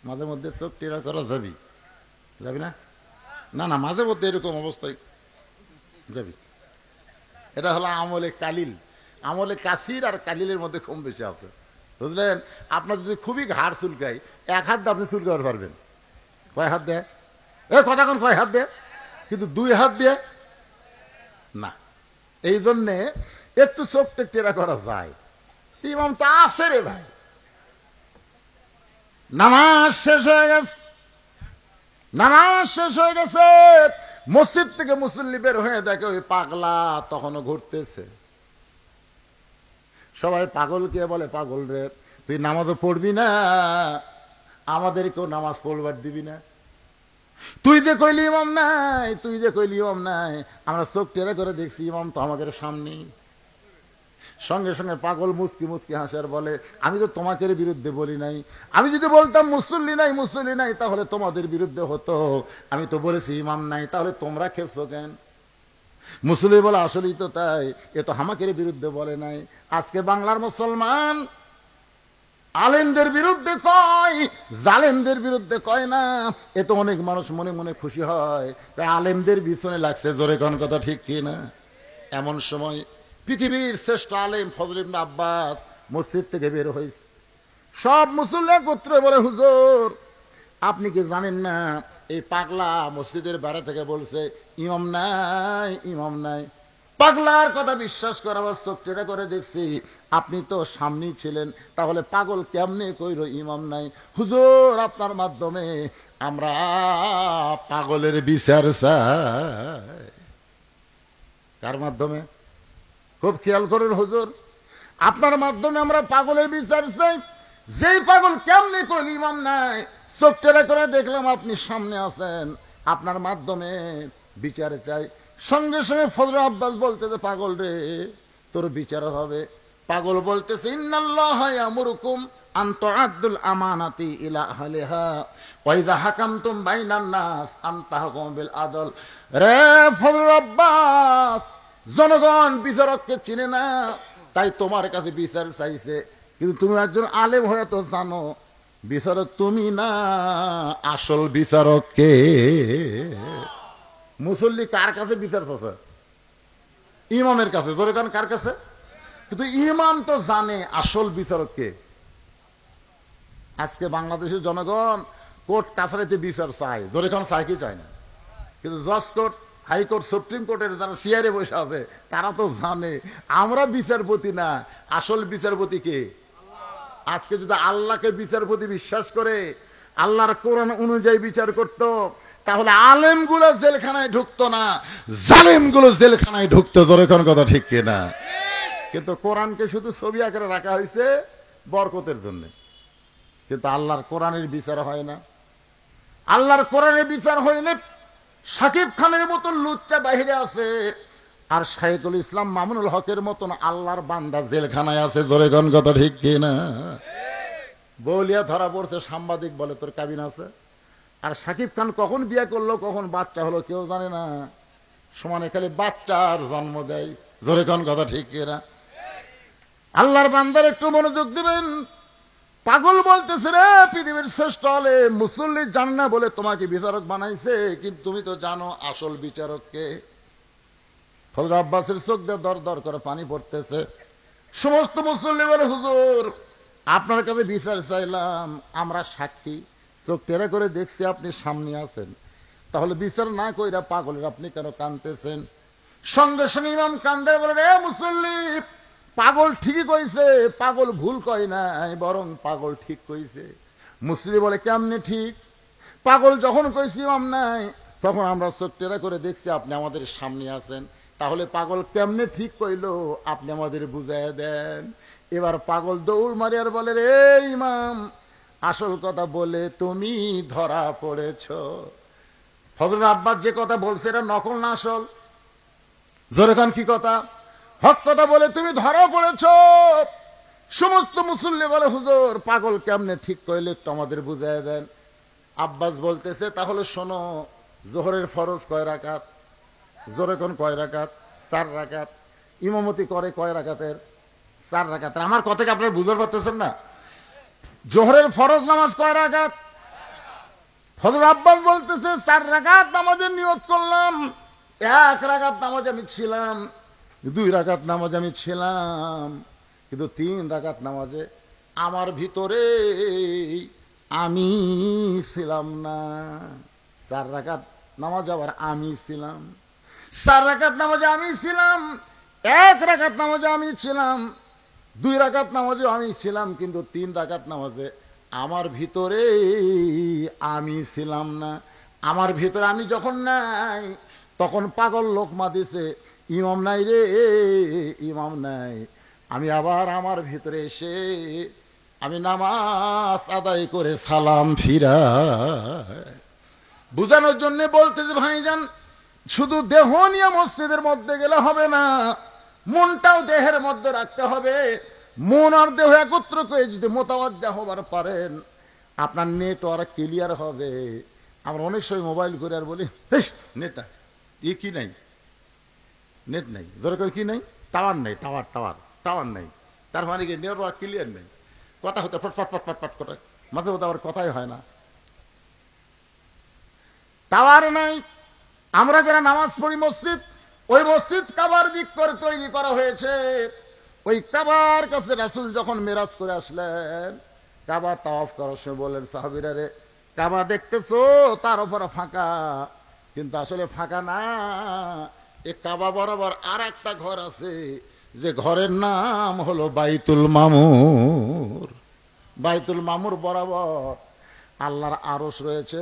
মাঝে মধ্যে চোখ টেরা করা যাবি, যাবি না? না না, মাঝে মধ্যে এরকম অবস্থায় যাবি। এটা হলো আমলে কালিল। আমলে কাসির আর কালিলের মধ্যে কম বেশি আছে, বুঝলেন? আপনার যদি খুবই ঘাড় চুলকায়, 1 হাত দিয়ে আপনি চুলকাতে পারবেন। কয় হাত দেয়? কথা কোন কয় হাত দেয়? কিন্তু 2 হাত দিয়ে না। এই জন্যে একটু চোখটা টেরা করা যায়। ইমাম তো আছে রে ভাই, নামাজ শেষ হয়ে গেছে, নামাজ শেষ হয়ে গেছে। মসজিদ থেকে মুসল্লি বের হয়ে দেখে ওই পাগলা তখনও ঘুরতেছে। সবাই পাগলকে বলে, পাগল রে, তুই নামাজও পড়বি না, আমাদেরকেও নামাজ পড়বার দিবি না। তুই যে কইলি ইমাম নাই, তুই যে কইলি ইমাম নাই, আমরা চোখ টেরা করে দেখছি ইমাম তো আমাদের সামনে। সঙ্গে সঙ্গে পাগল মুচকি মুচকি হাসার বলে, আমি তো তোমাদের বিরুদ্ধে বলি নাই। আমি যদি বলতাম মুসল্লি নাই, মুসল্লি নাই, তাহলে তোমাদের বিরুদ্ধে হতো। আমি তো বলেছি ইমাম নাই, তাহলে তোমরা খেপছো কেন? মুসল্লি বলে, আসলেই তো তাই, এ তো হামাকের বিরুদ্ধে বলে নাই। আজকে বাংলার মুসলমান আলেমদের বিরুদ্ধে কয়, জালেমদের বিরুদ্ধে কয় না। এ তো অনেক মানুষ মনে মনে খুশি হয়, তাই আলেমদের পিছনে লাগছে। জোরে কোন কথা ঠিক কি না? এমন সময় পৃথিবীর শ্রেষ্ঠ আলেম ফজল ইবনে আব্বাস মসজিদ থেকে বের হয়েছে। সব মুসল্লি একত্রে বলে, হুজুর আপনি কি জানেন না এই পাগলা মসজিদের বাইরে থেকে বলছে ইমাম নাই, ইমাম নাই। পাগলার কথা বিশ্বাস করে আবার চোখ টেরা করে দেখছি, আপনি তো সামনেই ছিলেন, তাহলে পাগল কেমনে কইল ইমাম নাই? হুজুর আপনার মাধ্যমে আমরা পাগলের বিচার চাই। কার মাধ্যমে? খুব খেয়াল করেন হুজুর, আপনার মাধ্যমে আমরা পাগলের বিচার চাই। যেই পাগল কেমনে কইল ইমাম নাই, চোখ টেরা করে দেখলাম আপনি সামনে আছেন, আপনার মাধ্যমে বিচার চাই। সঙ্গে সঙ্গে ফজল আব্বাস বলতেছে, পাগল রে তোর বিচার হবে। পাগল বলতেছে, ইন্নাল্লাহা ইয়ামুরুকুম আন তুআদ্দুল আমানাতি ইলা আহলিহা ওয়া ইযা হাকামতুম বাইনান নাস আন তাহকুমু বিল আদল। রে ফজল আব্বাস, জনগণ বিচারককে চিনে না, তাই তোমার কাছে বিচার চাইছে। কিন্তু তুমি একজন আলেম হয়ে তো জানো বিচারক তুমি না, আসল বিচারক কে? মুসল্লি কার কাছে বিচার চাচ্ছে? ইমামের কাছে। জোরে কারণ কার কাছে? কিন্তু ইমাম তো জানে আসল বিচারক কে। আজকে বাংলাদেশের জনগণ কোর্ট কাছারিতে বিচার চায়, জোরে কারণ চায় কি চায় না? কিন্তু জজ কোর্ট, হাইকোর্ট, সুপ্রিম কোর্টের যারা চেয়ারে বসে আছে তারা তো জানে আমরা বিচারপতি না, আসল বিচারপতি কে? আজকে যদি আল্লাহকে বিচারপতি বিশ্বাস করে, আল্লাহর কোরআন অনুযায়ী বিচার করত, তাহলে আলেমগুলো জেলখানায় ঢুকতো না, জালেমগুলো জেলখানায় ঢুকতো। জোরে কোন কথা ঠিক কিনা? কিন্তু কোরআনকে শুধু ছবি আকারে রাখা হয়েছে বরকতের জন্য, কিন্তু আল্লাহর কোরআনের বিচার হয় না। আল্লাহর কোরআনের বিচার হইলে সাকিব খানের মতন লুচ্চা বাহিরে আছে, আর শাইখুল ইসলাম মামুনুল হকের মতন আল্লাহর বান্দা জেলখানায় আছে। জোরে কোন কথা ঠিক কিনা? বলিয়া ধরা পড়ছে, সাংবাদিক বলে তোর কাবিন আছে। আর সাকিব খান কখন বিয়ে করলো, কখন বাচ্চা হলো কেউ জানে না, সমানে খালি বাচ্চার জন্ম দেয়। জোরে কোন কথা ঠিক কিনা? আল্লাহর বান্দার একটু মনোযোগ দিবেন। পাগল বলতেছে, রে পৃথিবীর শ্রেষ্ঠ হলে মুসল্লি জান না বলে তোমাকে বিচারক বানাইছে, কিন্তু তুমি তো জানো আসল বিচারককে। হযরত আব্বাসের চোখ দিয়ে দর দর করে পানি পড়তেছে। সমস্ত মুসল্লি বলে, হুজুর আপনার কাছে বিচার চাইলাম, আমরা সাক্ষী, চোখ তেরা করে দেখছি আপনি সামনে আছেন, তাহলে বিচার না কইরা পাগলের আপনি কেন কাঁদতেছেন? সঙ্গে সঙ্গে ইমাম কান্দে বলে, রে মুসল্লি, পাগল ঠিকই কইছে, পাগল ভুল কয় নাই, বরং পাগল ঠিক কইছে। মুসল্লি বলে, কেমনে ঠিক? পাগল যখন কইছি ইমাম নাই, তখন আমরা চোখ টেরা করে দেখছি আপনি আমাদের সামনে আছেন, তাহলে পাগল কেমনে ঠিক কইলো আপনি আমাদের বুঝাইয়া দেন। এবার পাগল দৌড় মারি আর বলে, রে ইমাম, আসল কথা বলে তুমি ধরা পড়েছ। হযরত আব্বাস যে কথা বলছে এটা নকল না আসল? জোরে কান, কি কথা? হক কথা বলে তুমি ধরা পড়েছ। সমস্ত মুসল্লি বলে, হুজুর পাগল কেমনে ঠিক কইলে একটু আমাদের বুঝাইয়া দেন। আব্বাস বলতেছে, তাহলে শোনো, জোহরের ফরজ কয় রাকাত? জোরে কোন কয় রাকাত? 4 রাকাত। ইমামতি করে কয় রাকাতের? 4 রাকাতের। আমার কথাকে আপনারা বুঝতে পারতেছেন না? জোহরের ফরজ নামাজ কয় রাকাত? হযরত আব্বাস বলতেছে, 4 রাকাত নামাজের নিয়ত করলাম, 1 রাকাত নামাজ আমি ছিলাম, 2 রাকাত নামাজ আমি ছিলাম, কিন্তু 3 রাকাত নামাজে আমার ভিতরে আমি ছিলাম না। 4 রাকাত নামাজ আবার আমি ছিলাম, 4 রাকাত নামাজে আমি ছিলাম, 1 রাকাত নামাজে আমি ছিলাম, 2 রাকাত নামাজে আমি ছিলাম, কিন্তু 3 রাকাত নামাজে আমার ভিতরে আমি ছিলাম না। আমার ভিতরে আমি যখন নাই, তখন পাগল লোকমা দিছে, ইমাম নাই রে, ইমাম নাই। আমি আবার আমার ভিতরে এসে আমি নামাজ আদায় করে সালাম ফিরা। বুঝানোর জন্য বলতে যে, ভাইজান, শুধু দেহ নিয়ে মসজিদের মধ্যে গেলে হবে না, মনটাও দেহের মধ্যে রাখতে হবে। মন আর দেহ একত্র করে যদি মোতাওয়াজ্জা হবার পারেন, আপনার নেটওয়ার্ক ক্লিয়ার হবে। আমরা অনেক সময় মোবাইল করে আর বলি, নেট নাই, কি নাই, নেট নাই, দরকার কি নাই, টাওয়ার নেই, টাওয়ার টাওয়ার টাওয়ার নেই, তার মানে কি নেটওয়ার্ক ক্লিয়ার নেই। কথা হতে ফটফট ফটফট ফট করে, মাঝে মধ্যে আবার কথাই হয় না, টাওয়ার নাই। আমরা যারা নামাজ পড়ি মসজিদ, ওই মসজিদ কাবার দিক করে তৈরি করা হয়েছে। ওই কাবার কাছে রাসূল যখন মেরাজ করে আসলেন, কাবা তাওয়াফ করার সময় বললেন, সাহাবীরা রে, কাবা দেখতেছো তার উপর ফাঁকা, কিন্তু আসলে ফাঁকা না, এ কাবা বরাবর আর একটা ঘর আছে, যে ঘরের নাম হলো বাইতুল মামুর। বাইতুল মামুর বরাবর আল্লাহর আরশ রয়েছে,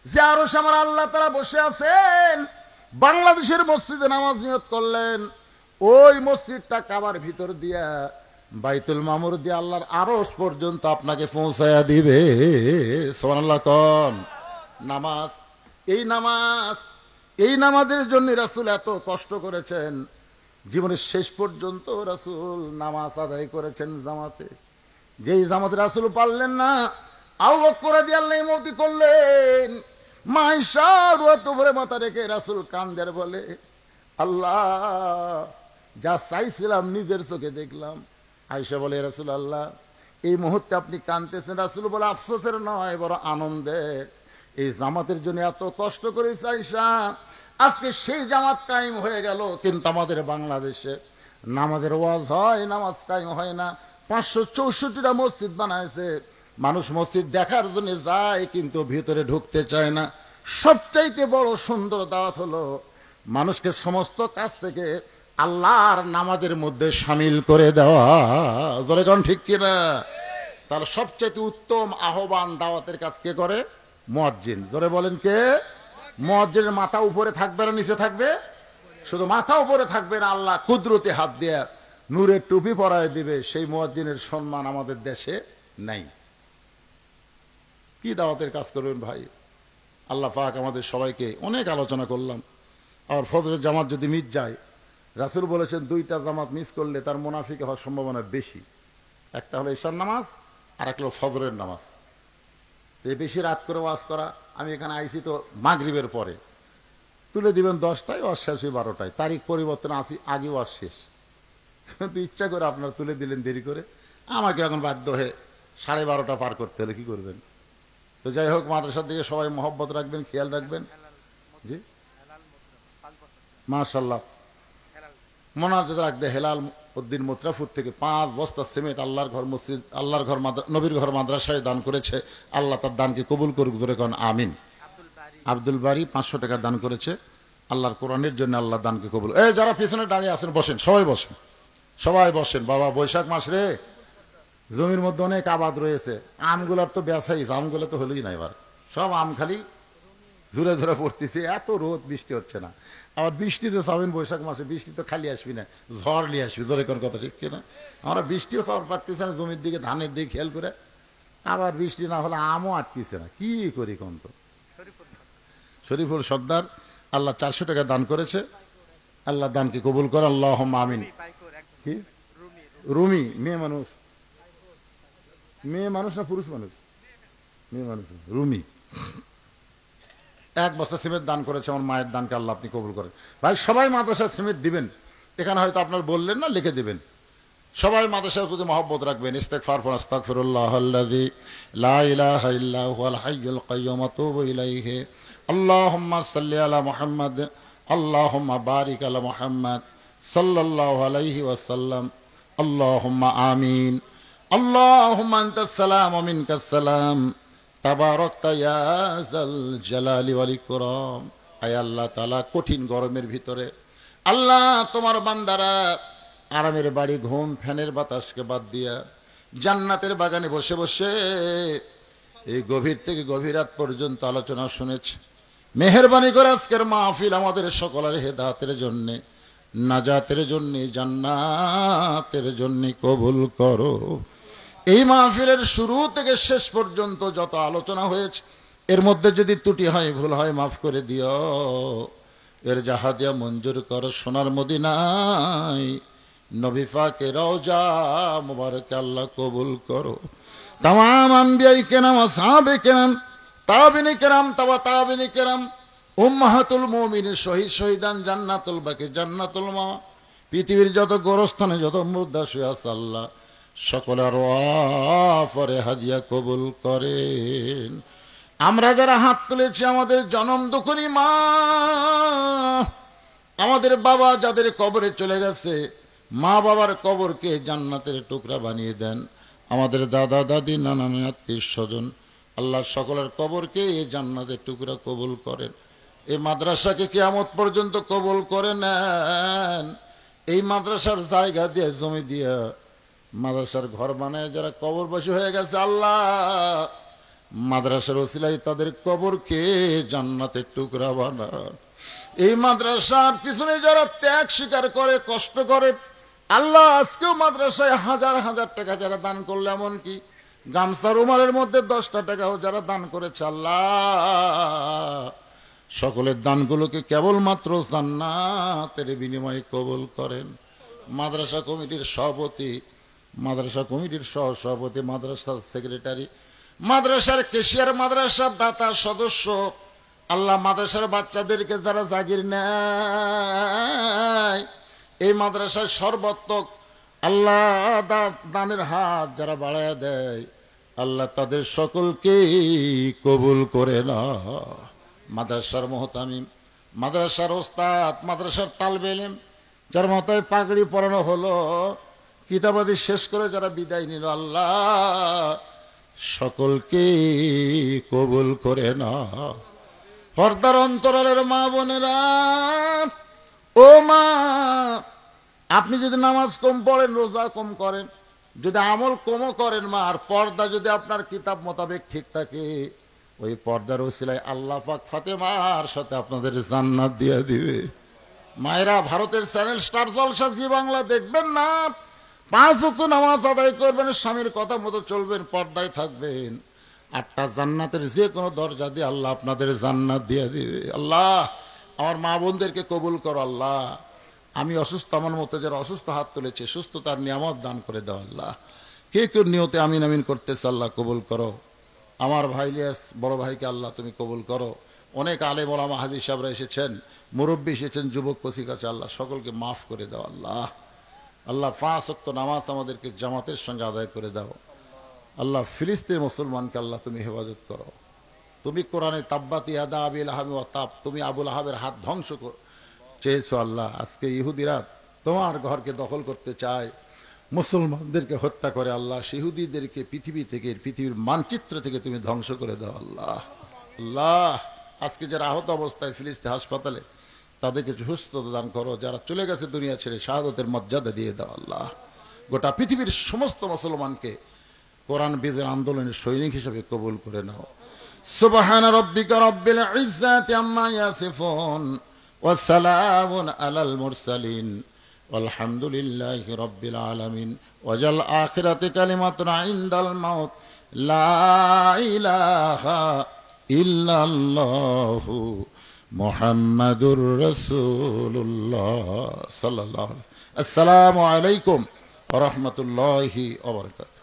যে আরশ আমার আল্লাহ তাআলা বসে আছেন। বাংলাদেশের মসজিদে নামাজ নিয়ত করলেন, ওই মসজিদটা কাবার ভিতর দিয়া বাইতুল মামুর দিয়ে আল্লাহর আরশ পর্যন্ত আপনাকে পৌঁছায়া দিবে। সুবহানাল্লাহ কোন। নামাজ, এই নামাজের জন্য রাসূল এত কষ্ট করেছেন। জীবনের শেষ পর্যন্ত রাসূল নামাজ আদায় করেছেন জামাতে। যেই জামাতে রাসূল পারলেন না, আবু বকর রাদিয়াল্লাহু ইমামতি করলেন। মা আয়েশা রুয়াত উপরে মাথা রেখে রাসূল কান্দের বলে, আল্লাহ, যা চাইছিলাম নিজের চোখে দেখলাম। আয়েশা বলে, রাসূলুল্লাহ, এই মুহূর্তে আপনি কাঁদতেছেন। রাসূল বলে, আফসোসের নয়, বড় আনন্দের। এই জামাতের জন্য এত কষ্ট করেছে আয়েশা, আজকে সেই জামাত কায়েম হয়ে গেল। কিন্তু আমাদের বাংলাদেশে নামাজের ওয়াজ হয়, নামাজ কায়েম হয় না। 564টা মসজিদ বানাইছে, মানুষ মসজিদ দেখার জন্য যায়, কিন্তু ভিতরে ঢুকতে চায় না। সবচাইতে বড় সুন্দর দাওয়াত হলো মানুষকে সমস্ত কাজ থেকে আল্লাহর নামাজের মধ্যে শামিল করে দেওয়া। জোরে কোন ঠিক কিনা? তাহলে সবচাইতে উত্তম আহ্বান দাওয়াতের কাজ কে করে? মুয়াজ্জিন। জোরে বলেন কে? মুয়াজ্জিনের মাথা উপরে থাকবে না নিচে থাকবে? শুধু মাথা উপরে থাকবে না, আল্লাহ কুদরতে হাত দিয়ে নূরের টুপি পরায় দিবে। সেই মুয়াজ্জিনের সম্মান আমাদের দেশে নাই। কি দাওয়াতের কাজ করবেন ভাই? আল্লাহ পাক আমাদের সবাইকে, অনেক আলোচনা করলাম। আর ফজরের জামাত যদি মিস যায়, রাসূল বলেছেন 2টা জামাত মিস করলে তার মুনাফিক হওয়ার সম্ভাবনা বেশি। একটা হলো ঈশার নামাজ, আর একটা হলো ফজরের নামাজ। এই বেশি রাত করে ওয়াজ করা, আমি এখানে আইছি তো মাগরিবের পরে, তুলে দিবেন 10টায়, ওয়াজ শেষ হয় 12টায়। তারিখ পরিবর্তন আসি, আগে ওয়াজ শেষ। কিন্তু ইচ্ছা করে আপনারা তুলে দিলেন দেরি করে, আমাকে এখন বাধ্য হয়ে 12:30 পার করতে হলে কি করবেন? তো যাই হোক, মাদ্রাসার দিকে সবাই মহব্বত রাখবেন, খেয়াল রাখবেন। জি, মাশাল্লাহ, মোনাজাত রাখবে হেলাল উদ্দিন মুত্রাফুর থেকে 5 বস্তা সিমেন্ট আল্লাহর ঘর মসজিদ, আল্লাহর ঘর নবীর ঘর মাদ্রাসায় দান করেছে। আল্লাহ তার দানকে কবুল করুক, জোরে কোন আমিন। আব্দুল বাড়ি 500 টাকা দান করেছে আল্লাহর কোরআনের জন্য, আল্লাহ দানকে কবুল। এই যারা পিছনে দাঁড়িয়ে আছেন বসেন, সবাই বসেন, সবাই বসেন। বাবা বৈশাখ মাস রে, জমির মধ্যে অনেক আবাদ রয়েছে, আমগুলার তো বেসাইজ, আমগুলো তো হলোই না, এবার সব আম খালি জোরে জোরে পড়তেছে, এত রোদ, বৃষ্টি হচ্ছে না। আবার বৃষ্টি তো চাবেন বৈশাখ মাসে, বৃষ্টি তো খালি আসবি না, ঝড় নিয়ে আসবি, জোরে কোন কথা ঠিক কিনা? আমরা বৃষ্টিও চাওয়ার পারতেছে না, জমির দিকে ধানের দিকে খেয়াল করে, আবার বৃষ্টি না হলে আমও আটকিছে না, কি করি কোন? তো শরীফুল সর্দার আল্লাহ 400 টাকা দান করেছে, আল্লাহ দানকে কবুল করে, আল্লাহুম্মা আমিন। কি রুমি মেয়ে মানুষ? মেয়ে মানুষ না পুরুষ মানুষ? মেয়ে মানুষ, রুমি 1 বস্তা সিমেন্ট দান করেছে। আমার মায়ের দানকে আল্লাহ আপনি কবুল করেন। ভাই সবাই মাদ্রাসায় সিমেন্ট দিবেন, এখানে হয়তো আপনার বললেন না, লিখে দিবেন। সবাই মাদ্রাসার প্রতি মহব্বত রাখবেন। ইস্তেগফার পড়ুন, আস্তাগফিরুল্লাহাল্লাযী লা ইলাহা ইল্লা হুয়াল হাইয়ুল কাইয়্যুম ওয়া আতুবু ইলাইহি। আল্লাহুম্মা সাল্লি আলা মুহাম্মাদ, আল্লাহুম্মা বারিক আলা মুহাম্মাদ সাল্লাল্লাহু আলাইহি ওয়াসাল্লাম। আল্লাহুম্মা আমিন। আল্লাহুম্মা আনতাস সালাম ওয়া মিনকাস সালাম, তাবারাকতা ইয়া যাল জালালি ওয়াল ইকরাম। আয় আল্লাহ তাআলা, কঠিন গরমের ভিতরে আল্লাহ তোমার বান্দারা আরামের বাড়ি, ঘুম, ফ্যানের বাতাসকে বাদ দিয়া জান্নাতের বাগানে বসে বসে এই গভীর থেকে গভীর রাত পর্যন্ত আলোচনা শুনেছে। মেহেরবানি করে আজকের মাহফিল আমাদের সকলের হেদায়েতের জন্য, নাজাতের জন্য, জান্নাতের জন্য কবুল করো। এই মাহফিলের শুরু থেকে শেষ পর্যন্ত যত আলোচনা হয়েছে, এর মধ্যে যদি ত্রুটি হয়, ভুল হয়, মাফ করে দিও। এর জাহাদিয়া মঞ্জুর করো সোনার মদিনায়, নবী পাকের রওজা মুবারকে আল্লাহ কবুল করো। তামাম আম্বিয়ায়ে কেরাম, আসহাবে কেরাম, তাবিঈনে কেরাম, তাবিঈনে কেরাম, উম্মাহাতুল মুমিনিন, শহীদ শহীদান, জান্নাতুল বাকি, জান্নাতুল মা, পৃথিবীর যত গোরস্থানে যত মুর্দা শুয়ে আছে আল্লাহ সকলের ওয়াফরে হাদিয়া কবুল করেন। আমরা যারা হাত তুলেছি, আমাদের জনম দুঃখী মা, আমাদের বাবা যাদের কবরে চলে গেছে, মা বাবার কবরকে জান্নাতের টুকরা বানিয়ে দেন। আমাদের দাদা দাদি, নানা নানি, আত্মীয় স্বজন, আল্লাহ সকলের কবরকে জান্নাতের টুকরা কবুল করেন। এই মাদ্রাসাকে কিয়ামত পর্যন্ত কবুল করে নেন। এই মাদ্রাসার জায়গা দিয়ে, জমি দিয়ে মাদ্রাসার ঘর বানায় যারা কবরবাসী হয়ে গেছে, আল্লাহ মাদ্রাসার ওসিলায় তাদের কবরকে জান্নাতের টুকরা বানান। এই মাদ্রাসার পিছনে যারা ত্যাগ স্বীকার করে, কষ্ট করে, আল্লাহ আজকেও মাদ্রাসায় হাজার হাজার টাকা যারা দান করলে, এমনকি গামছা রুমালের মধ্যে 10টা টাকাও যারা দান করেছে, আল্লাহ সকলের দানগুলোকে কেবলমাত্র জান্নাতের বিনিময়ে কবুল করেন। মাদ্রাসা কমিটির সভাপতি, মাদ্রাসা কমিটির সহসভাপতি, মাদ্রাসার সেক্রেটারি, মাদ্রাসার কেশিয়ার, মাদ্রাসার দাতা সদস্য, আল্লাহ মাদ্রাসার বাচ্চাদেরকে যারা জাগির নেয়, এই মাদ্রাসায় সর্বাত্মক আল্লাহ দানের হাত যারা বাড়ায় দেয়, আল্লাহ তাদের সকলকে কবুল করে না। মাদ্রাসার মুহতামিম, মাদ্রাসার ওস্তাদ, মাদ্রাসার তালবে ইলম, যার মাথায় পাগড়ি পরানো হলো, কিতাবাদি শেষ করে যারা বিদায় নিল, আল্লাহ সকলকে কবুল করে না। পর্দার অন্তরালের মা বোনেরা, ও মা, আপনি যদি নামাজ কম পড়েন, রোজা কম করেন, যদি আমল কমও করেন মা, আর পর্দা যদি আপনার কিতাব মোতাবেক ঠিক থাকে, ওই পর্দার ওসিলায় আল্লাহ পাক ফাতেমার সাথে আপনাদের জান্নাত দিয়ে দিবে। মায়েরা, ভারতের চ্যানেল স্টার জলসা জি বাংলা দেখবেন না, 5 ওয়াক্ত নামাজ আদায় করবেন, স্বামীর কথা মতো চলবেন, পর্দায় থাকবেন, 8টা জান্নাতের যে কোনো দরজা দিয়ে আল্লাহ আপনাদের জান্নাত দিয়ে দিবে। আল্লাহ আমার মা বোনদেরকে কবুল করো। আল্লাহ আমি অসুস্থ, আমার মতো যারা অসুস্থ হাত তুলেছে, সুস্থতার নিয়ামত দান করে দাও। আল্লাহ কে কেউ নিয়তে আমিন আমিন করতেছে, আল্লাহ কবুল করো। আমার ভাই ইলিয়াস বড় ভাইকে আল্লাহ তুমি কবুল করো। অনেক আলেম ওলামা হাজি সাহেবরা এসেছেন, মুরব্বী এসেছেন, যুবক কচি কাছে, আল্লাহ সকলকে মাফ করে দাও। আল্লাহ আল্লাহ 5 ওয়াক্ত নামাজ আমাদেরকে জামাতের সঙ্গে আদায় করে দাও। আল্লাহ ফিলিস্তিনের মুসলমানকে আল্লাহ তুমি হেফাজত করো। তুমি কোরআনে তাব্বাতি ইয়াদা আবি লাহাবি ওয়া তাব, তুমি আবু লাহাবের হাত ধ্বংস চেয়েছো আল্লাহ। আজকে ইহুদিরা তোমার ঘরকে দখল করতে চায়, মুসলমানদেরকে হত্যা করে আল্লাহ। ইহুদিদেরকে পৃথিবী থেকে, পৃথিবীর মানচিত্র থেকে তুমি ধ্বংস করে দাও আল্লাহ। আল্লাহ আজকে যারা আহত অবস্থায় ফিলিস্তিন হাসপাতালে, তাদেরকে সুস্থতা দান করো। যারা চলে গেছে দুনিয়া ছেড়ে, শাহাদতের মর্যাদা দিয়ে দাও আল্লাহ। গোটা পৃথিবীর সমস্ত মুসলমানকে কোরআন বিদের আন্দোলনের সৈনিক হিসেবে কবুল করে নাও। সুবহান রাব্বিকা রাব্বিল ইজ্জাতি আম্মা ইয়াসিফুন ওয়া সালামুন আলাল মুরসালিন ওয়ালহামদুলিল্লাহি রাব্বিল আলামিন। ওয়াজাল আখিরাতি কালিমাতুন ইনদাল মাউত লা ইলাহা ইল্লাল্লাহু মুহাম্মাদুর রাসূলুল্লাহ সাল্লাল্লাহু আলাইহি। আসসালামু আলাইকুম ওয়া রাহমাতুল্লাহি ওয়া বারাকাতুহু।